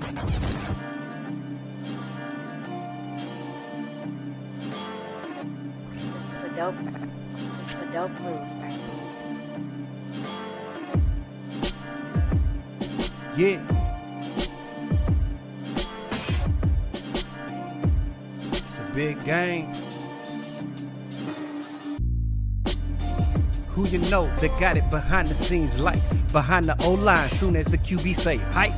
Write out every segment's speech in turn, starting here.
It's a dope move. Yeah. It's a big game. Who you know that got it behind the scenes like behind the O-line soon as the QB say hype?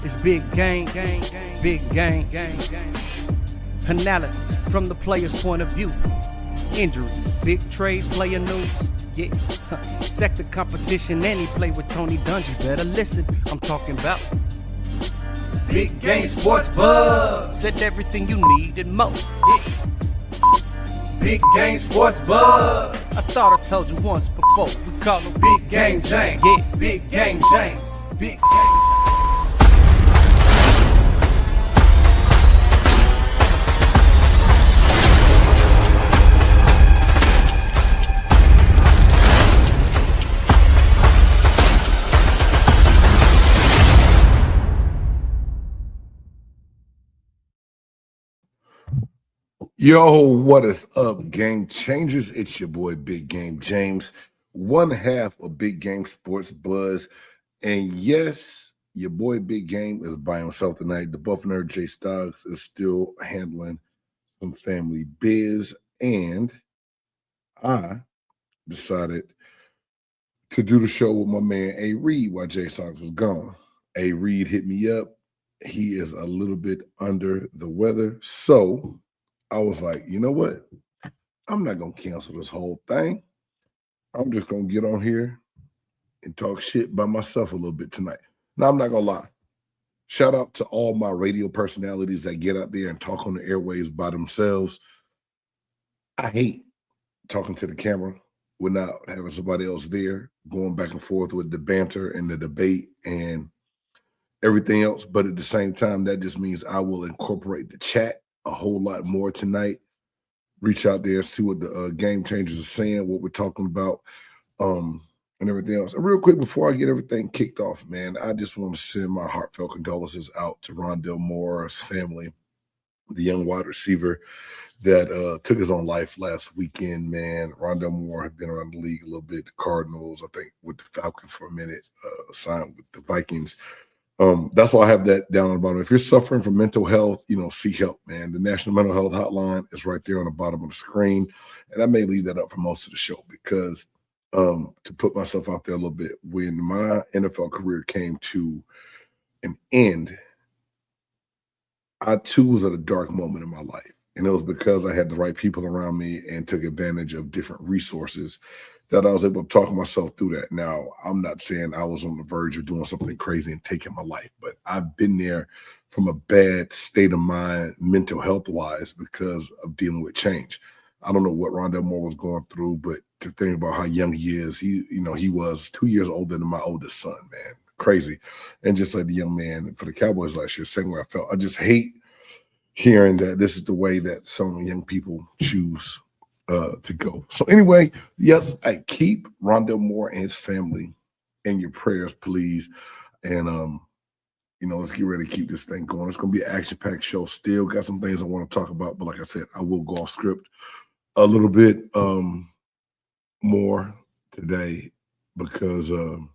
It's big game, big game. Analysis from the player's point of view. Injuries, big trades, player news. Yeah, sector competition, and he play with Tony Dungy. Better listen, I'm talking about Big Game Sports Buzz. Said everything you need and more. Yeah. Big Game Sports Buzz. I thought I told you once before. We call him Big Game James. Yeah, Big Game James. Big Game. Yo, what is up, Game Changers? It's your boy, Big Game James, one half of Big Game Sports Buzz. And yes, your boy, Big Game, is by himself tonight. The Buff Nerd J Stoggs is still handling some family biz. And I decided to do the show with my man, A. Reed, while J Stoggs was gone. A. Reed hit me up. He is a little bit under the weather. So I was like, you know what? I'm not going to cancel this whole thing. I'm just going to get on here and talk shit by myself a little bit tonight. Now, I'm not going to lie. Shout out to all my radio personalities that get out there and talk on the airwaves by themselves. I hate talking to the camera without having somebody else there, going back and forth with the banter and the debate and everything else. But at the same time, that just means I will incorporate the chat a whole lot more tonight. Reach out there, see what the Game Changers are saying, what we're talking about, and everything else. And real quick, before I get everything kicked off, man, I just want to send my heartfelt condolences out to Rondell Moore's family, the young wide receiver that took his own life last weekend, man. Rondell Moore had been around the league a little bit, the Cardinals, I think with the Falcons for a minute, signed with the Vikings. That's why I have that down on the bottom. If you're suffering from mental health, seek help, man. The National Mental Health Hotline is right there on the bottom of the screen. And I may leave that up for most of the show because to put myself out there a little bit, when my NFL career came to an end, I too was at a dark moment in my life. And it was because I had the right people around me and took advantage of different resources that I was able to talk myself through that. Now, I'm not saying I was on the verge of doing something crazy and taking my life, but I've been there from a bad state of mind, mental health-wise, because of dealing with change. I don't know what Rondell Moore was going through, but to think about how young he is, he was 2 years older than my oldest son, man. Crazy. And just like the young man for the Cowboys last year, same way I felt. I just hate hearing that this is the way that some young people choose to go. So anyway, yes, I keep Rondell Moore and his family in your prayers, please. And let's get ready to keep this thing going. It's gonna be an action-packed show. Still got some things I want to talk about, but like I said, I will go off script a little bit more today because some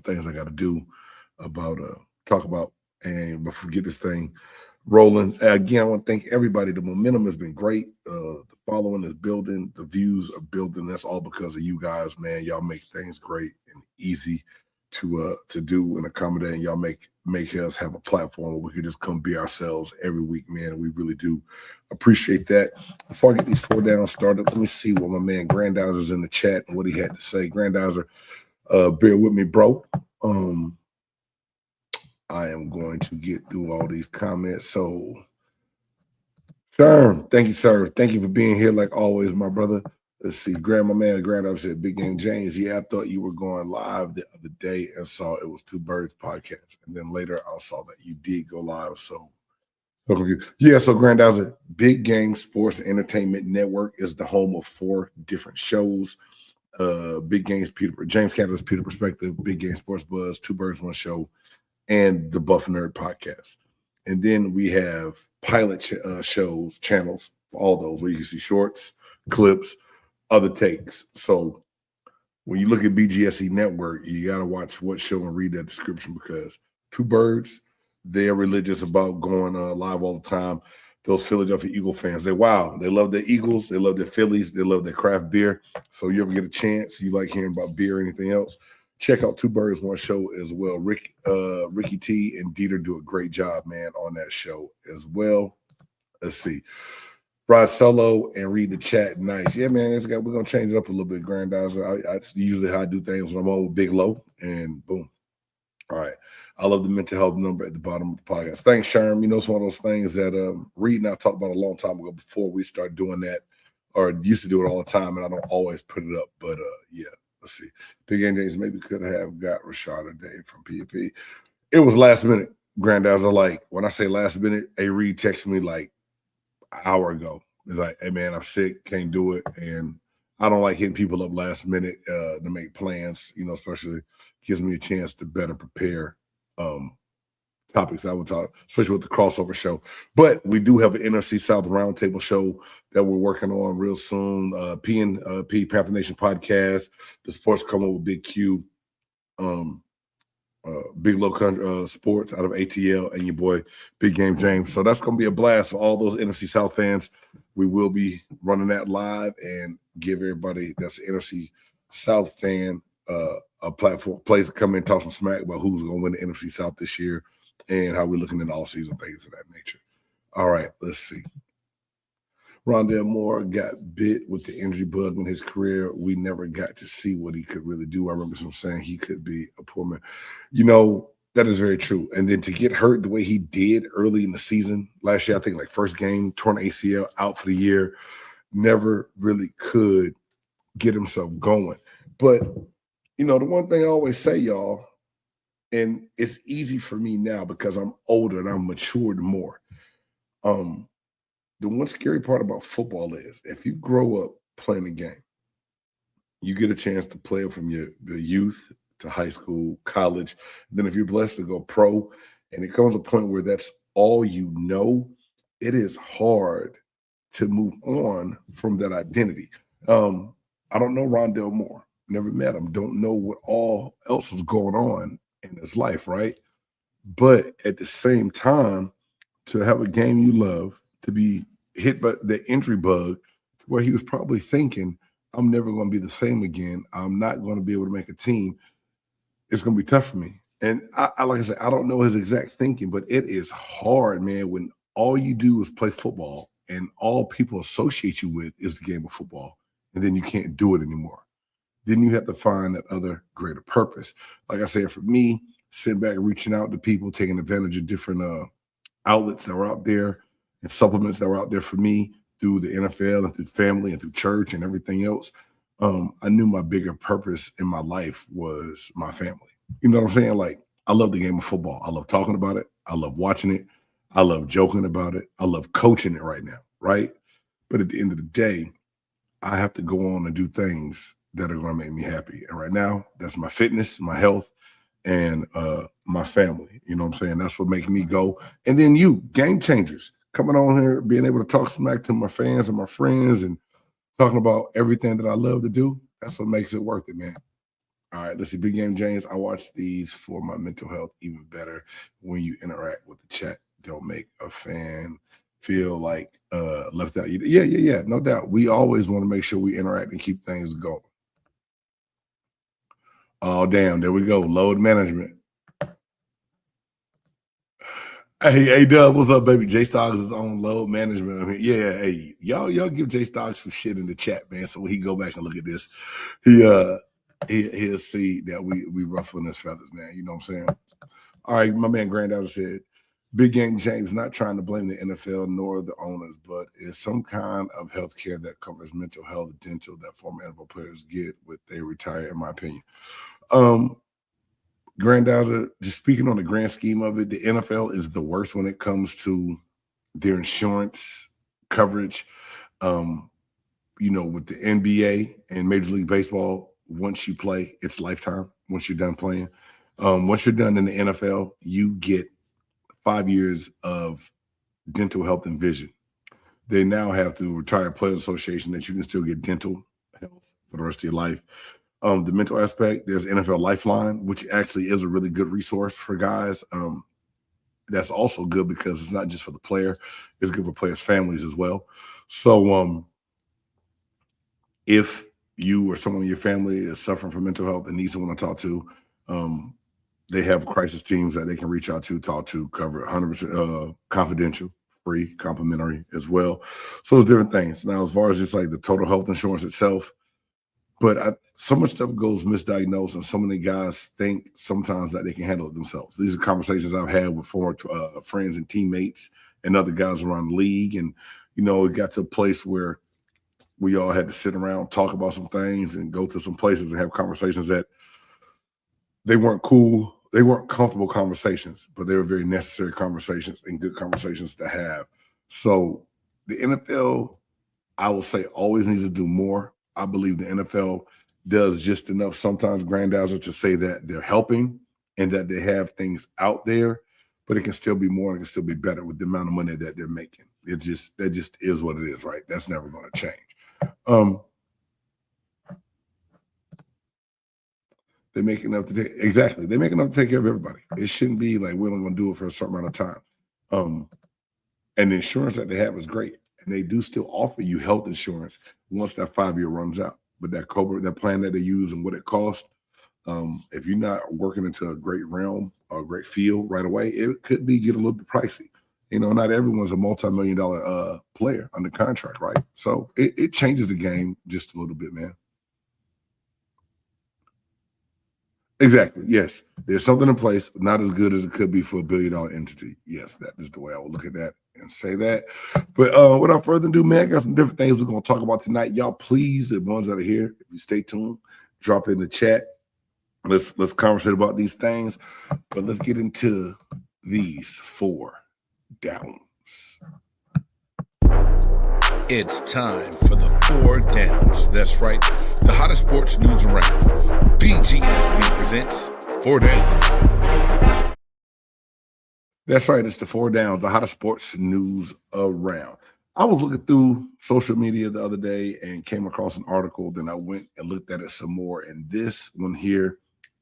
things I got to do about talk about and before we get this thing rolling. Again, I want to thank everybody. The momentum has been great. The following is building. The views are building. That's all because of you guys, man. Y'all make things great and easy to do and accommodate. And y'all make us have a platform where we can just come be ourselves every week, man. And we really do appreciate that. Before I get these 4 down started, let me see what my man Grandizer's in the chat and what he had to say. Grandizer, bear with me, bro. I am going to get through all these comments. So, Sherm, thank you, sir. Thank you for being here, like always, my brother. Let's see. My man, Grandpa said, Big Game James. Yeah, I thought you were going live the other day and saw it was Two Birds podcast. And then later I saw that you did go live. So confused. Yeah, so Grandpa, Big Game Sports Entertainment Network is the home of 4 different shows. Big Games, James Canada's Peter Perspective, Big Game Sports Buzz, Two Birds, One Show, and the Buff Nerd podcast. And then we have pilot channels, all those where you can see shorts, clips, other takes. So when you look at BGSE Network, you got to watch what show and read that description, because Two Birds, they're religious about going live all the time. Those Philadelphia Eagle fans, they love their Eagles, they love their Phillies, they love their craft beer. So you ever get a chance, you like hearing about beer or anything else, check out Two Birds, One Show as well. Ricky T and Dieter do a great job, man, on that show as well. Let's see. Ride solo and read the chat. Nice. Yeah, man, we're going to change it up a little bit, Grandizer. That's usually how I do things when I'm on with Big Low, and boom. All right. I love the mental health number at the bottom of the podcast. Thanks, Sherm. You know, it's one of those things that Reed and I talked about a long time ago before we started doing that, or used to do it all the time, and I don't always put it up. But, yeah, let's see. Big Game Days maybe could have got Rashad today from PFP. It was last minute, Grandizer. Like, when I say last minute, A. Reed texted me like an hour ago. It's like, hey, man, I'm sick, can't do it. And I don't like hitting people up last minute to make plans, you know, especially gives me a chance to better prepare topics I would talk, especially with the crossover show. But we do have an NFC South Roundtable show that we're working on real soon. P Panther Nation podcast, the Sports Come with Big Q, Big Low Sports out of ATL, and your boy Big Game James. So that's going to be a blast for all those NFC South fans. We will be running that live and give everybody that's an NFC South fan a platform, place to come in and talk some smack about who's going to win the NFC South this year and how we're looking at all season, things of that nature. All right, let's see. Rondell Moore got bit with the injury bug in his career. We never got to see what he could really do. I remember some saying he could be a poor man. You know, that is very true. And then to get hurt the way he did early in the season last year, I think like first game, torn ACL, out for the year, never really could get himself going. But, you know, the one thing I always say, y'all, and it's easy for me now because I'm older and I'm matured more. The one scary part about football is if you grow up playing a game, you get a chance to play it from your youth to high school, college. Then if you're blessed to go pro, and it comes a point where that's all you know, it is hard to move on from that identity. I don't know Rondell Moore. Never met him. Don't know what all else was going on in his life, right? But at the same time, to have a game you love, to be hit by the injury bug, to where he was probably thinking, I'm never going to be the same again. I'm not going to be able to make a team. It's going to be tough for me. And I like I said, I don't know his exact thinking, but it is hard, man, when all you do is play football and all people associate you with is the game of football, and then you can't do it anymore. Then you have to find that other greater purpose. Like I said, for me, sitting back and reaching out to people, taking advantage of different outlets that were out there and supplements that were out there for me through the NFL and through family and through church and everything else. I knew my bigger purpose in my life was my family. You know what I'm saying? Like, I love the game of football. I love talking about it. I love watching it. I love joking about it. I love coaching it right now, right? But at the end of the day, I have to go on and do things that are going to make me happy. And right now, that's my fitness, my health, and my family. You know what I'm saying? That's what makes me go. And then you, game changers, coming on here, being able to talk smack to my fans and my friends and talking about everything that I love to do. That's what makes it worth it, man. All right, let's see. Big Game James, I watch these for my mental health even better when you interact with the chat. Don't make a fan feel like left out. Yeah, no doubt. We always want to make sure we interact and keep things going. Oh, damn, there we go. Load management. Hey, Dub, what's up, baby? J Stocks is on load management. I mean, yeah, hey, y'all give J Stocks some shit in the chat, man. So when he go back and look at this, he'll see that we ruffling his feathers, man. You know what I'm saying? All right, my man Granddaughter said, Big Game James, not trying to blame the NFL nor the owners, but is some kind of health care that covers mental health, dental that former NFL players get with they retire, in my opinion. Granddaughter, just speaking on the grand scheme of it, the NFL is the worst when it comes to their insurance coverage. You know, with the NBA and Major League Baseball, once you play, it's lifetime once you're done playing. Once you're done in the NFL, you get 5 years of dental health and vision. They now have through Retired Players Association that you can still get dental health for the rest of your life. The mental aspect, there's NFL Lifeline, which actually is a really good resource for guys. That's also good because it's not just for the player, it's good for players' families as well. So if you or someone in your family is suffering from mental health and needs someone to talk to, they have crisis teams that they can reach out to, talk to, cover 100% confidential, free, complimentary as well. So there's different things. Now, as far as just like the total health insurance itself, but so much stuff goes misdiagnosed, and so many guys think sometimes that they can handle it themselves. These are conversations I've had with former friends and teammates and other guys around the league. And, it got to a place where we all had to sit around, talk about some things, and go to some places and have conversations that they weren't cool. They weren't comfortable conversations, but they were very necessary conversations and good conversations to have. So the NFL, I will say, always needs to do more. I believe the NFL does just enough sometimes, Grandizer, to say that they're helping and that they have things out there, but it can still be more and it can still be better with the amount of money that they're making. That just is what it is, right? That's never going to change. They make enough to take they make enough to take care of everybody. It shouldn't be like we're only going to do it for a certain amount of time. And the insurance that they have is great. And they do still offer you health insurance once that 5-year runs out. But that Cobra, that plan that they use and what it costs, if you're not working into a great realm or a great field right away, it could get a little bit pricey. Not everyone's a multi-million-dollar player under contract, right? So it changes the game just a little bit, man. Exactly. Yes. There's something in place, but not as good as it could be for a billion-dollar entity. Yes, that is the way I would look at that and say that. But without further ado, man, I got some different things we're going to talk about tonight. Y'all, please, the ones that are here, if you stay tuned, drop it in the chat. Let's conversate about these things. But let's get into these 4 downs. It's time for the 4 downs. That's right. The hottest sports news around. BGSB presents 4 downs. That's right. It's the 4 downs, the hottest sports news around. I was looking through social media the other day and came across an article. Then I went and looked at it some more. And this one here,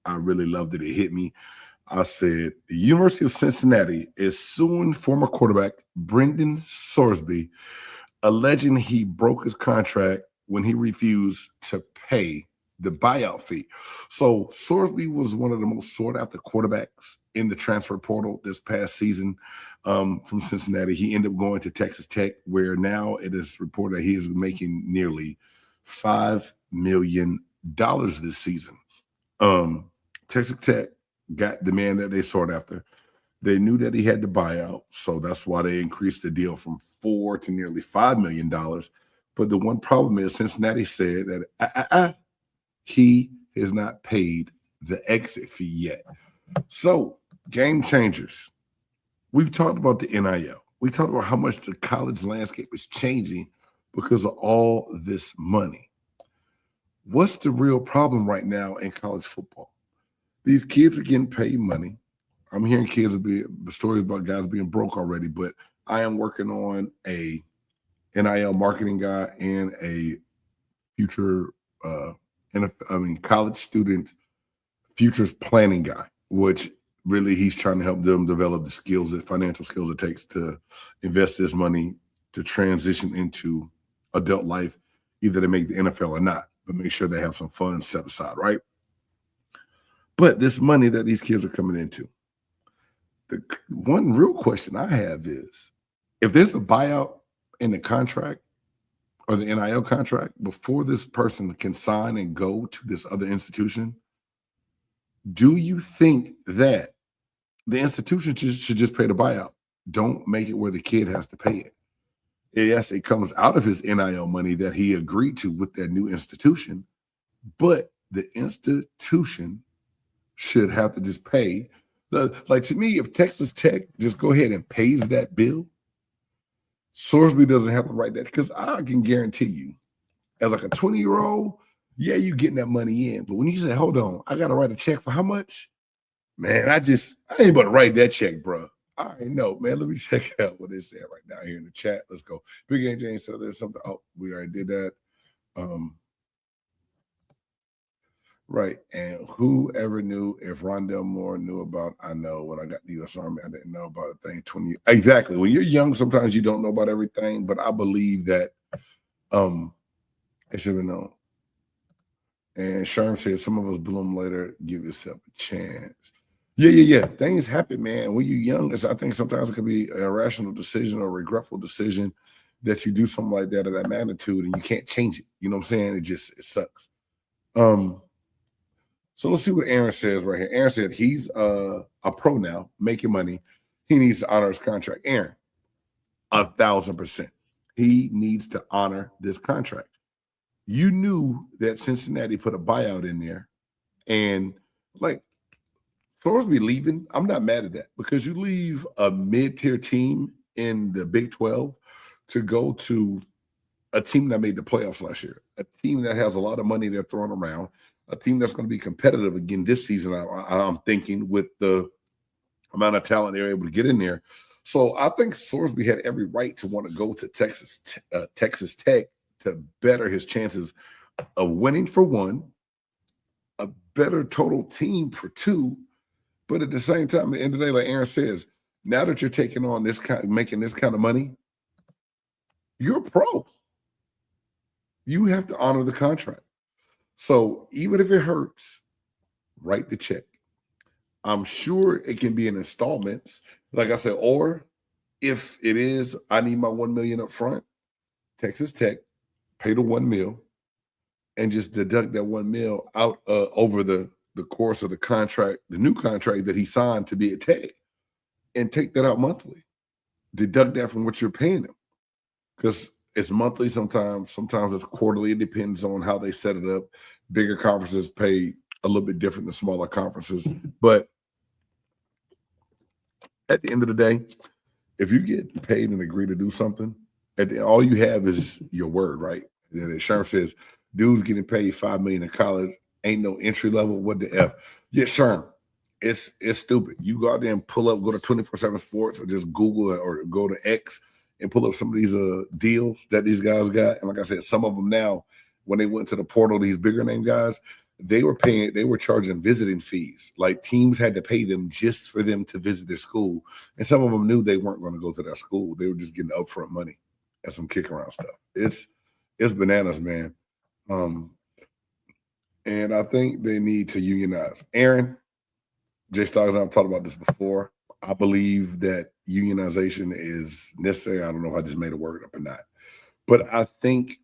I really loved it. It hit me. I said, the University of Cincinnati is suing former quarterback Brendan Sorsby, alleging he broke his contract when he refused to pay the buyout fee. So Sorsby was one of the most sought after quarterbacks in the transfer portal this past season from Cincinnati. He ended up going to Texas Tech, where now it is reported that he is making nearly $5 million this season. Texas Tech got the man that they sought after. They knew that he had the buyout, so that's why they increased the deal from $4 to nearly $5 million. But the one problem is Cincinnati said that he has not paid the exit fee yet. So, game changers. We've talked about the NIL. We talked about how much the college landscape is changing because of all this money. What's the real problem right now in college football? These kids are getting paid money. I'm hearing stories about guys being broke already, but I am working on a NIL marketing guy and a future college student futures planning guy, which really he's trying to help them develop the skills, the financial skills it takes to invest this money to transition into adult life, either to make the NFL or not, but make sure they have some funds set aside, right? But this money that these kids are coming into, the one real question I have is, if there's a buyout in the contract or the NIL contract before this person can sign and go to this other institution, do you think that the institution should just pay the buyout? Don't make it where the kid has to pay it. Yes, it comes out of his NIL money that he agreed to with that new institution, but the institution should have to just pay. Like, to me, if Texas Tech just go ahead and pays that bill, Sorsby doesn't have to write that, because I can guarantee you, as like a 20-year-old, yeah, you getting that money in. But when you say, hold on, I got to write a check for how much? Man, I ain't about to write that check, bro. I already know, man. Let me check out what they said right now here in the chat. Let's go. Big Game James said there's something. Oh, we already did that. Right. And whoever knew if Rondell Moore knew about, I know when I got the U.S. Army, I didn't know about a thing 20 years. Exactly. When you're young, sometimes you don't know about everything, but I believe that it should have been known. And Sherm said, some of us bloom later, give yourself a chance. Yeah. Things happen, man. When you're young, I think sometimes it could be an irrational decision or a regretful decision that you do something like that of that magnitude and you can't change it. You know what I'm saying? It sucks. So let's see what Aaron says right here. Aaron said he's a pro now, making money. He needs to honor his contract. Aaron, 1,000%. He needs to honor this contract. You knew that Cincinnati put a buyout in there, and like Sorsby leaving, I'm not mad at that because you leave a mid-tier team in the Big 12 to go to a team that made the playoffs last year, a team that has a lot of money they're throwing around, a team that's going to be competitive again this season, I'm thinking, with the amount of talent they're able to get in there. So I think Sorsby had every right to want to go to Texas Tech to better his chances of winning for one, a better total team for two. But at the same time, at the end of the day, like Aaron says, now that you're taking on this kind, making this kind of money, you're a pro. You have to honor the contract. So even if it hurts, write the check. I'm sure it can be in installments, like I said, or if it is, I need my $1 million up front, Texas Tech, pay the $1 million and just deduct that $1 million out over the course of the contract, the new contract that he signed to be at Tech, and take that out monthly. Deduct that from what you're paying him, because it's monthly sometimes it's quarterly. It depends on how they set it up. Bigger conferences pay a little bit different than smaller conferences. But at the end of the day, if you get paid and agree to do something, all you have is your word, right? And Sherm says, dudes getting paid $5 million in college, ain't no entry level. What the F? Yeah, Sherm, it's stupid. You go out there and pull up, go to 24/7 Sports, or just Google it, or go to X and pull up some of these deals that these guys got. And like I said, some of them now, when they went to the portal, these bigger name guys, they were charging visiting fees. Like teams had to pay them just for them to visit their school. And some of them knew they weren't going to go to that school. They were just getting upfront money and some kick around stuff. It's bananas, man. And I think they need to unionize. Aaron, Jay Stoggs and I've talked about this before. I believe that unionization is necessary. I don't know if I just made a word up or not. But I think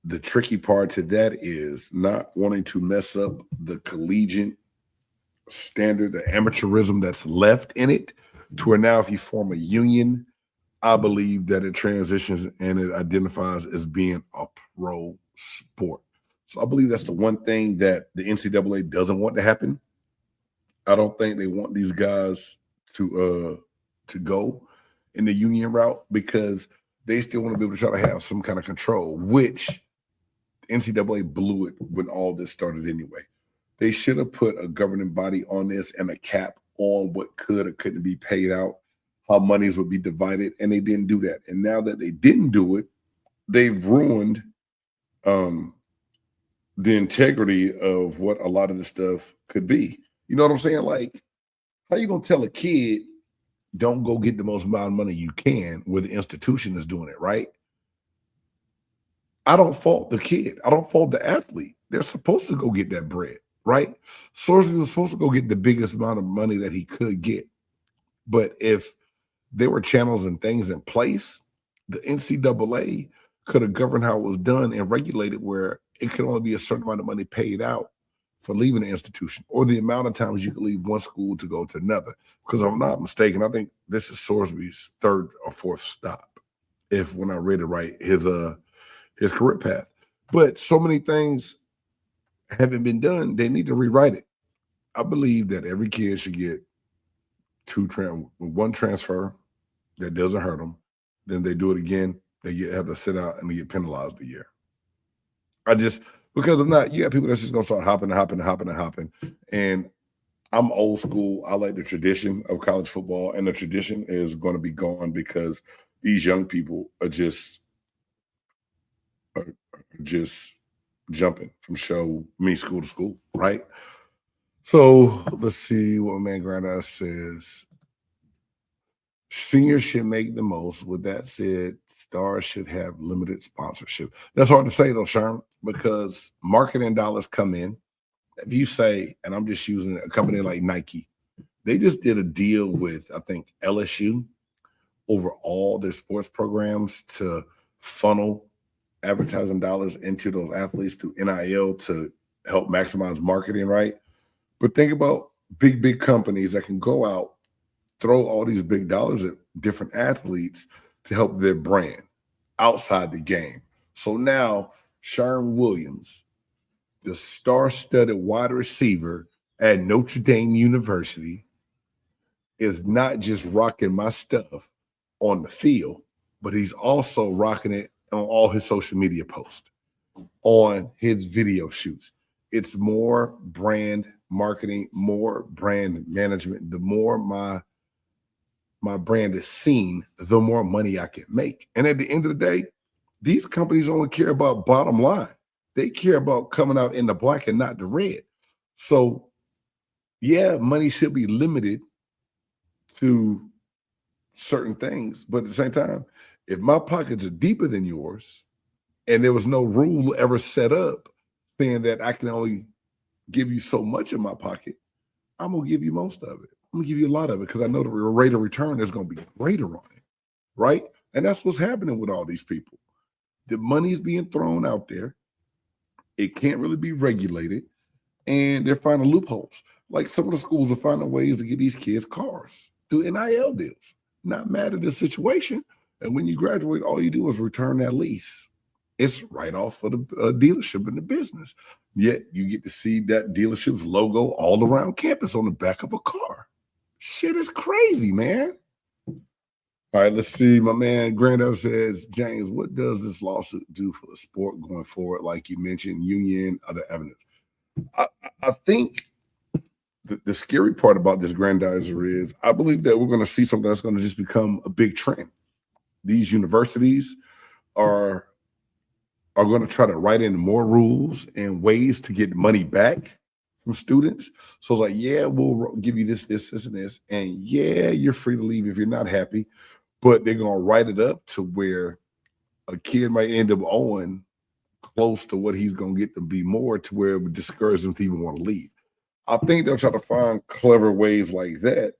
the tricky part to that is not wanting to mess up the collegiate standard, the amateurism that's left in it, to where now if you form a union, I believe that it transitions and it identifies as being a pro sport. So I believe that's the one thing that the NCAA doesn't want to happen. I don't think they want these guys to go in the union route, because they still want to be able to try to have some kind of control, which NCAA blew it when all this started anyway. They should have put a governing body on this and a cap on what could or couldn't be paid out, how monies would be divided, and they didn't do that. And now that they didn't do it, they've ruined the integrity of what a lot of this stuff could be. You know what I'm saying? Like, how you gonna tell a kid don't go get the most amount of money you can where the institution is doing it, right? I don't fault the kid. I don't fault the athlete. They're supposed to go get that bread, right? Sorsby was supposed to go get the biggest amount of money that he could get. But if there were channels and things in place, the NCAA could have governed how it was done and regulated where it could only be a certain amount of money paid out for leaving the institution, or the amount of times you could leave one school to go to another. Because if I'm not mistaken, I think this is Sorsby's third or fourth stop, if when I read it right, his career path. But so many things haven't been done, they need to rewrite it. I believe that every kid should get one transfer that doesn't hurt them. Then they do it again, they have to sit out and they get penalized a year. Because if not, you got people that's just gonna start hopping. And I'm old school. I like the tradition of college football, and the tradition is going to be gone because these young people are just jumping from school to school, right? So let's see what my man Granddad says. Seniors should make the most. With that said, stars should have limited sponsorship. That's hard to say though, Sherm, because marketing dollars come in. If you say, and I'm just using a company like Nike, they just did a deal with, I think, LSU over all their sports programs to funnel advertising dollars into those athletes through NIL to help maximize marketing, right? But think about big companies that can go out, throw all these big dollars at different athletes to help their brand outside the game. So now Sharon Williams, the star-studded wide receiver at Notre Dame University, is not just rocking my stuff on the field, but he's also rocking it on all his social media posts, on his video shoots. It's more brand marketing, more brand management. The more my brand is seen, the more money I can make. And at the end of the day, these companies only care about bottom line. They care about coming out in the black and not the red. So, yeah, money should be limited to certain things. But at the same time, if my pockets are deeper than yours and there was no rule ever set up saying that I can only give you so much in my pocket, I'm going to give you most of it. I'm going to give you a lot of it because I know the rate of return is going to be greater on it, right? And that's what's happening with all these people. The money's being thrown out there. It can't really be regulated, and they're finding loopholes. Like some of the schools are finding ways to get these kids cars through NIL deals. Not mad at the situation. And when you graduate, all you do is return that lease. It's right off for the dealership and the business. Yet you get to see that dealership's logo all around campus on the back of a car. Shit is crazy, man. All right, let's see. My man Grando says, James, what does this lawsuit do for the sport going forward? Like you mentioned, union, other evidence. I think the scary part about this Grandizer is I believe that we're going to see something that's going to just become a big trend. These universities are going to try to write in more rules and ways to get money back from students. So it's like, yeah, we'll give you this, and this. And yeah, you're free to leave if you're not happy. But they're going to write it up to where a kid might end up owing close to what he's going to get to be more, to where it would discourage them to even want to leave. I think they'll try to find clever ways like that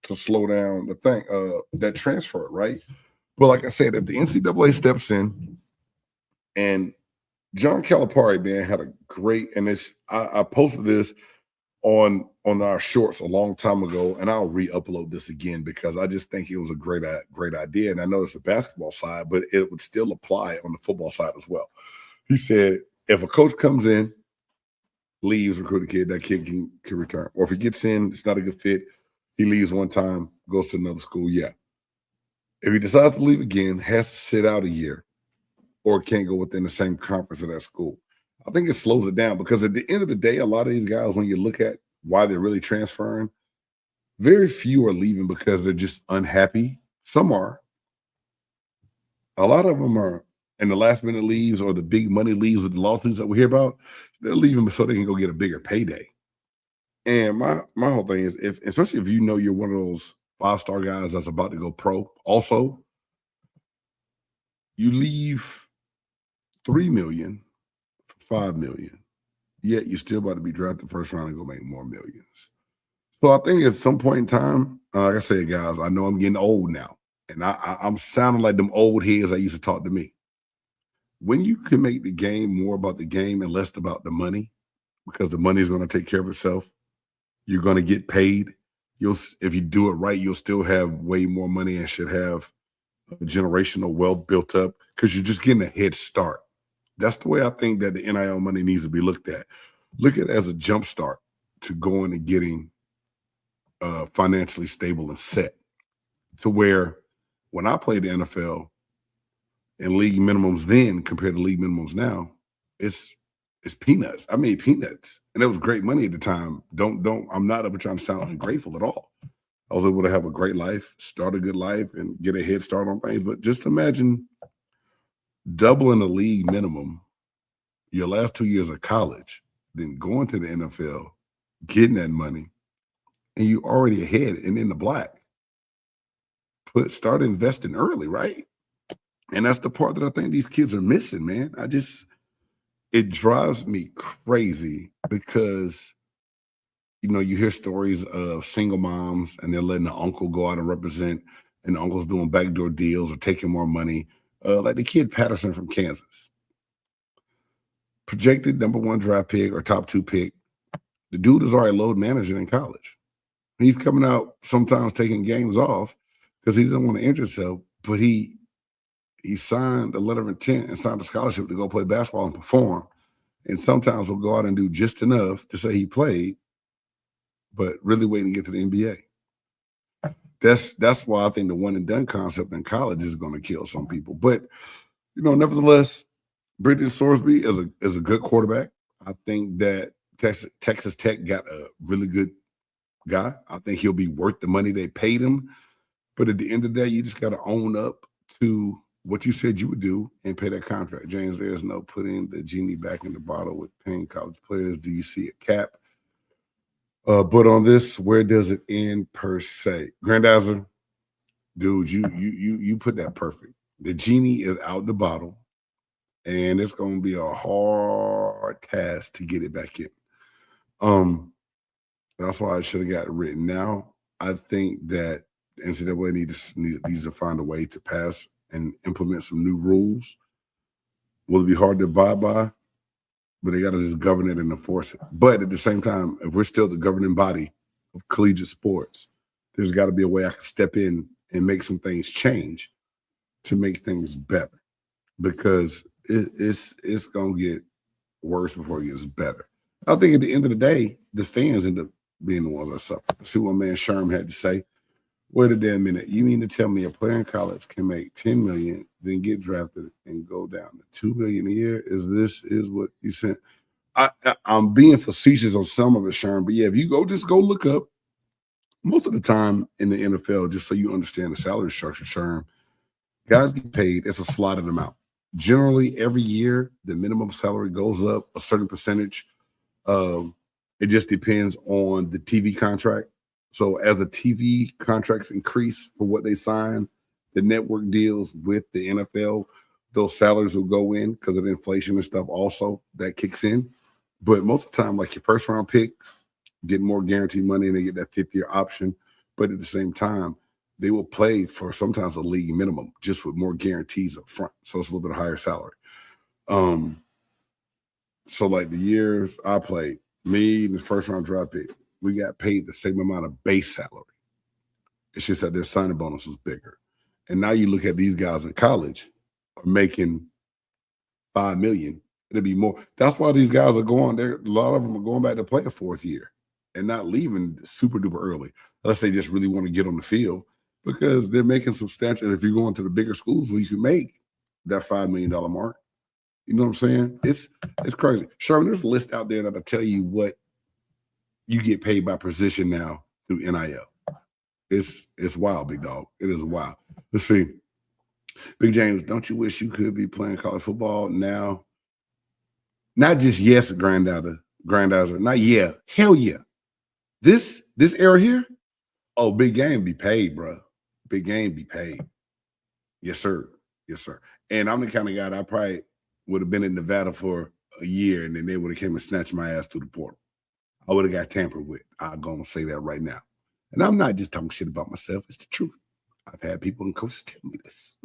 to slow down the thing, that transfer, right? But like I said, if the NCAA steps in, and John Calipari, man, had a great, and I posted this on our shorts a long time ago, and I'll re-upload this again because I just think it was a great idea. And I know it's the basketball side, but it would still apply on the football side as well. He said, if a coach comes in, leaves, recruit a kid, that kid can return. Or if he gets in, it's not a good fit, he leaves one time, goes to another school, yeah. If he decides to leave again, has to sit out a year, or can't go within the same conference of that school. I think it slows it down because at the end of the day, a lot of these guys, when you look at why they're really transferring, very few are leaving because they're just unhappy. Some are. A lot of them are in the last minute leaves or the big money leaves with the lawsuits that we hear about. They're leaving so they can go get a bigger payday. And my whole thing is, especially if you know you're one of those 5-star guys that's about to go pro, also, you leave $3 million for $5 million, yet you're still about to be drafted first round and go make more millions. So I think at some point in time, like I said, guys, I know I'm getting old now, and I'm sounding like them old heads that used to talk to me. When you can make the game more about the game and less about the money, because the money is going to take care of itself, you're going to get paid. If you do it right, you'll still have way more money and should have generational wealth built up because you're just getting a head start. That's the way I think that the NIL money needs to be looked at. Look at it as a jump start to going and getting financially stable and set, to where when I played the NFL and league minimums then compared to league minimums now, it's peanuts. I made peanuts. And it was great money at the time. I'm not ever trying to sound ungrateful at all. I was able to have a great life, start a good life, and get a head start on things. But just imagine doubling the league minimum your last 2 years of college, then going to the NFL, getting that money, and you already ahead and in the black. Start investing early, right? And that's the part that I think these kids are missing, man. It drives me crazy because, you hear stories of single moms and they're letting the uncle go out and represent, and the uncle's doing backdoor deals or taking more money. Like the kid Patterson from Kansas, projected number 1 draft pick or top 2 pick. The dude is already load managing in college. He's coming out sometimes taking games off because he doesn't want to injure himself, but he signed a letter of intent and signed a scholarship to go play basketball and perform. And sometimes he'll go out and do just enough to say he played, but really waiting to get to the NBA. That's why I think the one and done concept in college is going to kill some people. But nevertheless, Brendan Sorsby is a good quarterback. I think that Texas Tech got a really good guy. I think he'll be worth the money they paid him. But at the end of the day, you just got to own up to what you said you would do and pay that contract. James, there's no putting the genie back in the bottle with paying college players. Do you see a cap? But on this, where does it end per se? Grandizer, dude, you put that perfect. The genie is out the bottle, and it's going to be a hard task to get it back in. That's why I should have got it written now. I think that the NCAA needs to find a way to pass and implement some new rules. Will it be hard to abide by? But they got to just govern it and enforce it. But at the same time, if we're still the governing body of collegiate sports, there's got to be a way I can step in and make some things change to make things better, because it's going to get worse before it gets better. I think at the end of the day, the fans end up being the ones that suffer. Let's see what man Sherm had to say. Wait a damn minute. You mean to tell me a player in college can make $10 million, then get drafted and go down to $2 million a year? Is what you said? I'm being facetious on some of it, Sherm, but yeah, if you just go look up most of the time in the NFL, just so you understand the salary structure, Sherm, guys get paid. It's a slotted amount. Generally, every year, the minimum salary goes up a certain percentage. It just depends on the TV contract. So as the TV contracts increase for what they sign, the network deals with the NFL, those salaries will go in because of the inflation and stuff also that kicks in. But most of the time, like your first round picks get more guaranteed money and they get that 5th-year option. But at the same time, they will play for sometimes a league minimum just with more guarantees up front. So it's a little bit higher salary. So like the years I played, me and the first round draft pick, we got paid the same amount of base salary. It's just that their signing bonus was bigger. And now you look at these guys in college are making $5 million. It'll be more. That's why these guys are going there. A lot of them are going back to play a 4th year and not leaving super duper early, unless they just really want to get on the field, because they're making substantial. If you're going to the bigger schools where you can make that $5 million mark, you know what I'm saying? It's crazy. Sherman, there's a list out there that'll tell you what you get paid by position now through NIL. It's wild, big dog. It is wild. Let's see. Big James, don't you wish you could be playing college football now? Not just yes, grandizer. Not yeah. Hell yeah. This era here, oh, big game be paid, bro. Big game be paid. Yes, sir. Yes, sir. And I'm the kind of guy that I probably would have been in Nevada for a year, and then they would have came and snatched my ass through the portal. I would have got tampered with. I'm going to say that right now. And I'm not just talking shit about myself. It's the truth. I've had people and coaches tell me this.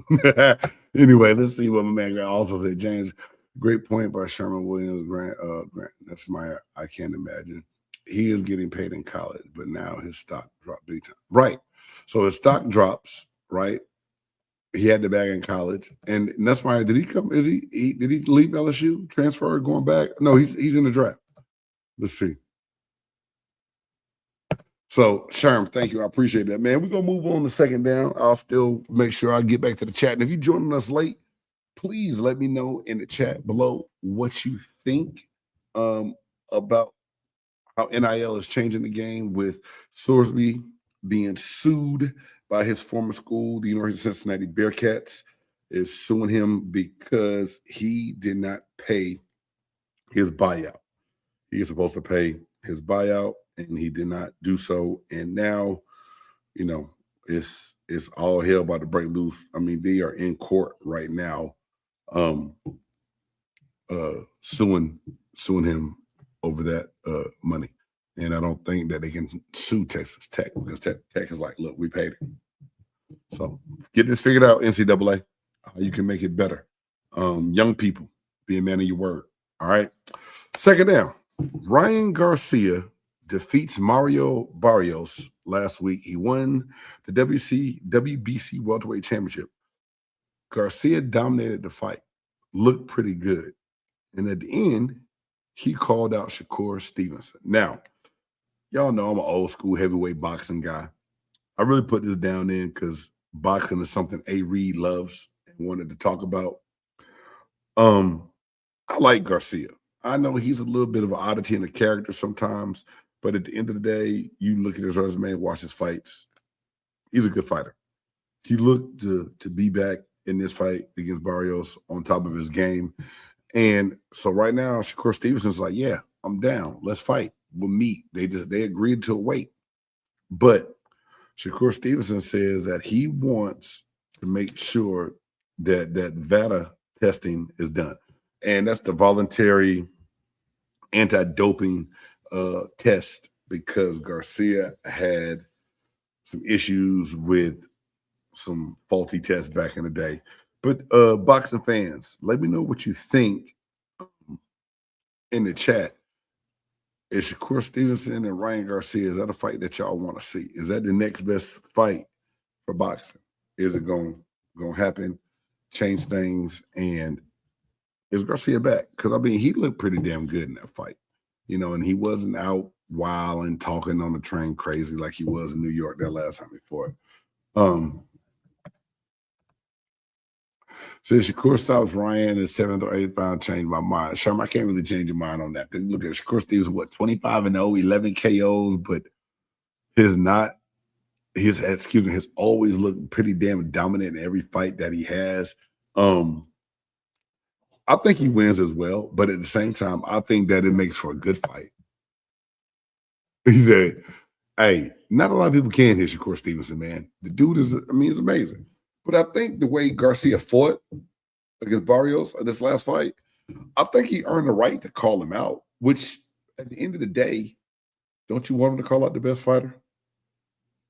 Anyway, let's see what my man also said. James, great point by Sherman Williams. Grant, that's I can't imagine. He is getting paid in college, but now his stock dropped big time. Right. So his stock drops, right? He had the bag in college. And that's why, did he come? Did he leave LSU, transfer, going back? No, he's in the draft. Let's see. So, Sherm, thank you. I appreciate that, man. We're going to move on to second down. I'll still make sure I get back to the chat. And if you're joining us late, please let me know in the chat below what you think about how NIL is changing the game with Sorsby being sued by his former school, the University of Cincinnati Bearcats, is suing him because he did not pay his buyout. He is supposed to pay his buyout, and he did not do so. And now, it's all hell about to break loose. I mean, they are in court right now, suing him over that money. And I don't think that they can sue Texas Tech because Tech is like, look, we paid it. So get this figured out, NCAA, how you can make it better. Young people, be a man of your word. All right. Second down, Ryan Garcia defeats Mario Barrios last week. He won the WBC welterweight championship. Garcia dominated the fight, looked pretty good. And at the end, he called out Shakur Stevenson. Now, y'all know I'm an old school heavyweight boxing guy. I really put this down in because boxing is something A. Reed loves and wanted to talk about. I like Garcia. I know he's a little bit of an oddity in the character sometimes, but at the end of the day, you look at his resume and watch his fights. He's a good fighter. He looked to be back in this fight against Barrios on top of his game. And so right now, Shakur Stevenson's like, yeah, I'm down. Let's fight. We'll meet. They agreed to wait. But Shakur Stevenson says that he wants to make sure that VADA testing is done. And that's the voluntary anti-doping test, because Garcia had some issues with some faulty tests back in the day. But boxing fans, let me know what you think in the chat. Is Shakur Stevenson and Ryan Garcia, is that a fight that y'all want to see? Is that the next best fight for boxing? Is it going to happen, change things, and is Garcia back? Because, I mean, he looked pretty damn good in that fight, and he wasn't out wild and talking on the train crazy like he was in New York that last time before. So Shakur stops Ryan in the 7th or 8th round, changed my mind. Sherman, I can't really change your mind on that. Because look at Shakur Stevens, 25-0, 11 KOs, but has always looked pretty damn dominant in every fight that he has. I think he wins as well, but at the same time, I think that it makes for a good fight. He said, hey, not a lot of people can hit Shakur Stevenson, man. The dude is amazing. But I think the way Garcia fought against Barrios in this last fight, I think he earned the right to call him out, which at the end of the day, don't you want him to call out the best fighter?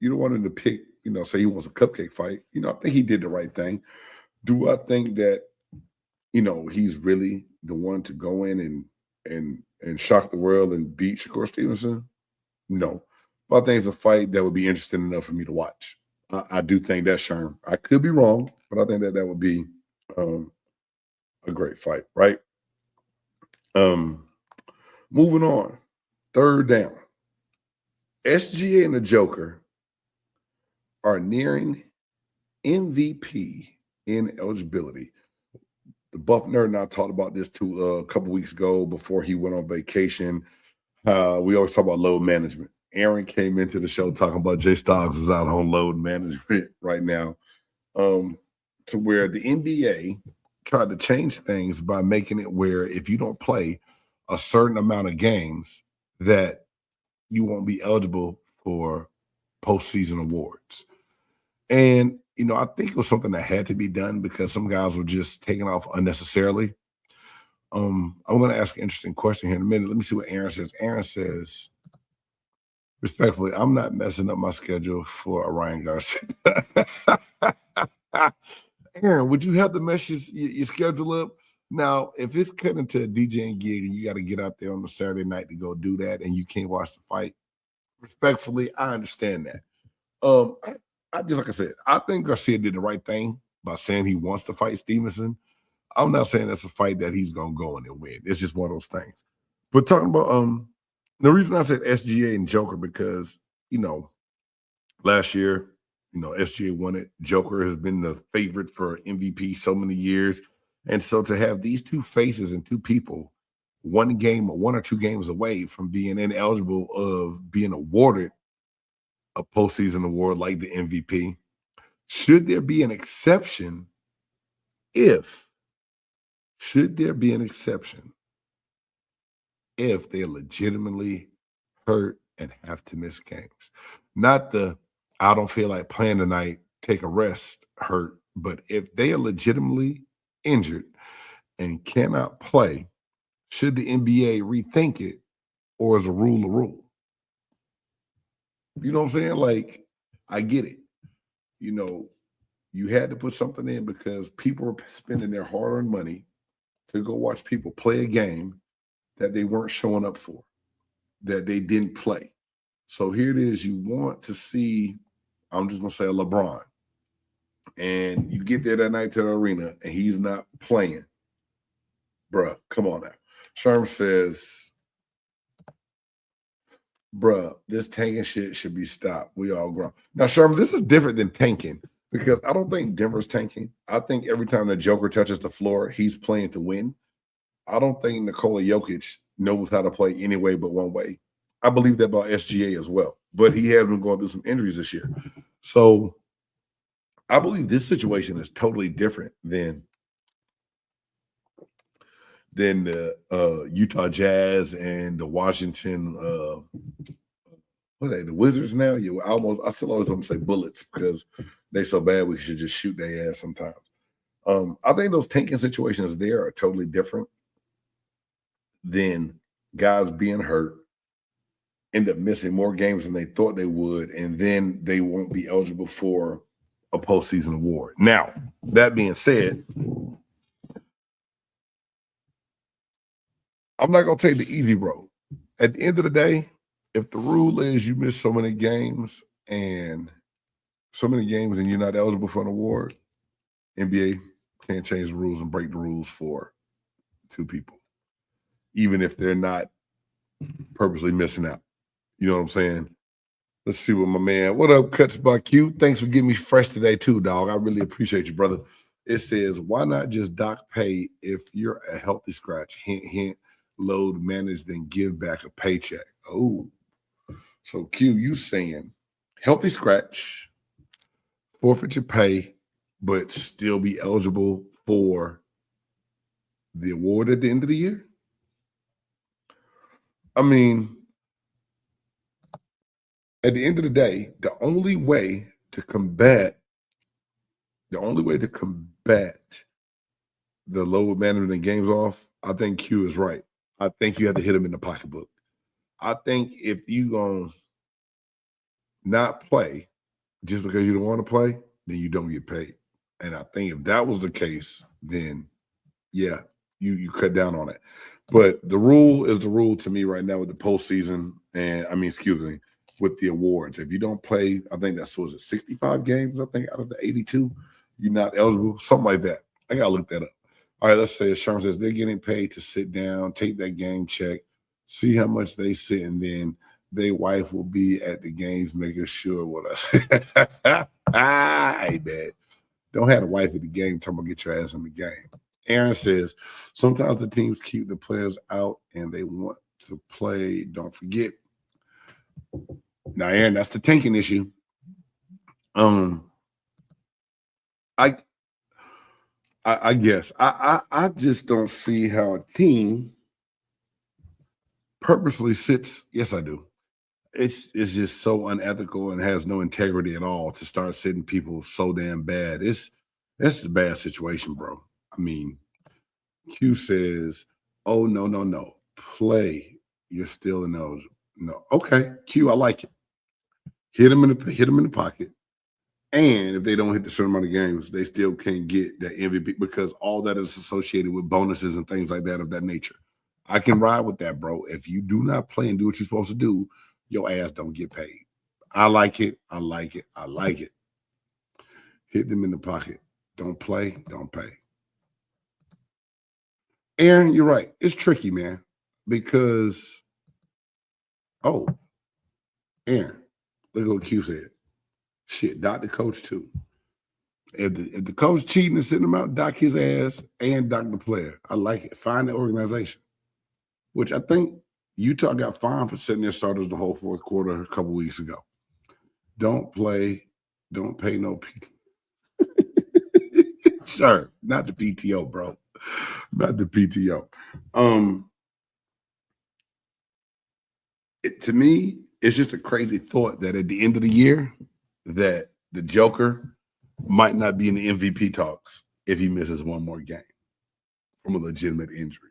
You don't want him to pick, say he wants a cupcake fight. I think he did the right thing. Do I think that, he's really the one to go in and shock the world and beat Shakur Stevenson? No. But I think it's a fight that would be interesting enough for me to watch. I do think that's Sherm. I could be wrong, but I think that would be a great fight, right? Moving on. Third down. SGA and the Joker are nearing MVP ineligibility. The Buff Nerd and I talked about this a couple weeks ago before he went on vacation. We always talk about load management. Aaron came into the show talking about Jay Stoggs is out on load management right now, to where the NBA tried to change things by making it where if you don't play a certain amount of games, that you won't be eligible for postseason awards. And, I think it was something that had to be done because some guys were just taking off unnecessarily. I'm going to ask an interesting question here in a minute. Let me see what Aaron says. Aaron says, respectfully, I'm not messing up my schedule for a Ryan Garcia. Aaron, would you have to mess your schedule up? Now, if it's cutting into a DJing gig and you got to get out there on a Saturday night to go do that and you can't watch the fight, respectfully, I understand that. I just like I said, I think Garcia did the right thing by saying he wants to fight Stevenson. I'm not saying that's a fight that he's going to go in and win. It's just one of those things. But talking about the reason I said SGA and Joker, because, last year, SGA won it. Joker has been the favorite for MVP so many years. And so to have these two faces and two people one or two games away from being ineligible of being awarded a postseason award like the MVP. Should there be an exception if they're legitimately hurt and have to miss games? Not the I don't feel like playing tonight, take a rest, hurt, but if they are legitimately injured and cannot play, should the NBA rethink it, or is a rule a rule? You know what I'm saying? Like, I get it. You know, you had to put something in because people were spending their hard-earned money to go watch people play a game that they weren't showing up for, that they didn't play. So here it is. You want to see, I'm just going to say a LeBron, and you get there that night to the arena and he's not playing. Bruh, come on now. Sherm says, bruh, this tanking shit should be stopped. We all grown. Now, Sherman, this is different than tanking because I don't think Denver's tanking. I think every time the Joker touches the floor, he's playing to win. I don't think Nikola Jokic knows how to play any way but one way. I believe that about SGA as well, but he has been going through some injuries this year. So I believe this situation is totally different than the Utah Jazz and the Washington what are they, the Wizards now? I still always want to say Bullets because they so bad we should just shoot their ass sometimes. I think those tanking situations there are totally different than guys being hurt, end up missing more games than they thought they would, and then they won't be eligible for a postseason award. Now, that being said, I'm not going to take the easy road. At the end of the day, if the rule is you miss so many games and you're not eligible for an award, NBA can't change the rules and break the rules for two people, even if they're not purposely missing out. You know what I'm saying? Let's see what my man, what up, Cuts by Q? Thanks for getting me fresh today too, dog. I really appreciate you, brother. It says, why not just dock pay if you're a healthy scratch? Hint, hint, load manage, then give back a paycheck. Oh, so Q, you saying healthy scratch, forfeit your pay, but still be eligible for the award at the end of the year? I mean, at the end of the day, the only way to combat the load management and games off, I think Q is right. I think you have to hit him in the pocketbook. I think if you gonna not play just because you don't want to play, then you don't get paid. And I think if that was the case, then yeah, you cut down on it. But the rule is the rule to me right now with the postseason, and with the awards. If you don't play, I think that's 65 games, I think, out of the 82, you're not eligible, something like that. I gotta look that up. All right, let's say Sherman says they're getting paid to sit down, take that game check, see how much they sit, and then their wife will be at the games making sure what I hey man, don't have a wife at the game, talking about get your ass in the game. Aaron says sometimes the teams keep the players out and they want to play. Don't forget. Now, Aaron, that's the tanking issue. I guess I just don't see how a team purposely sits. Yes, I do. It's just so unethical and has no integrity at all to start sitting people so damn bad. It's a bad situation, bro. I mean, Q says, "Oh no, play. You're still ineligible." No, okay, Q, I like it. Hit them in the pocket. And if they don't hit the certain amount of games, they still can't get that MVP because all that is associated with bonuses and things like that of that nature. I can ride with that, bro. If you do not play and do what you're supposed to do, your ass don't get paid. I like it. I like it. I like it. Hit them in the pocket. Don't play, don't pay. Aaron, you're right. It's tricky, man, because, Aaron, look at what Q said. Shit, dock the coach too. If the coach cheating and sitting him out, dock his ass and dock the player. I like it. Find the organization. which I think Utah got fined for sitting their starters the whole fourth quarter a couple weeks ago. Don't play, don't pay no PT. Sure, not the PTO, bro. Not the PTO. To me, it's just a crazy thought that at the end of the year, that the Joker might not be in the MVP talks if he misses one more game from a legitimate injury.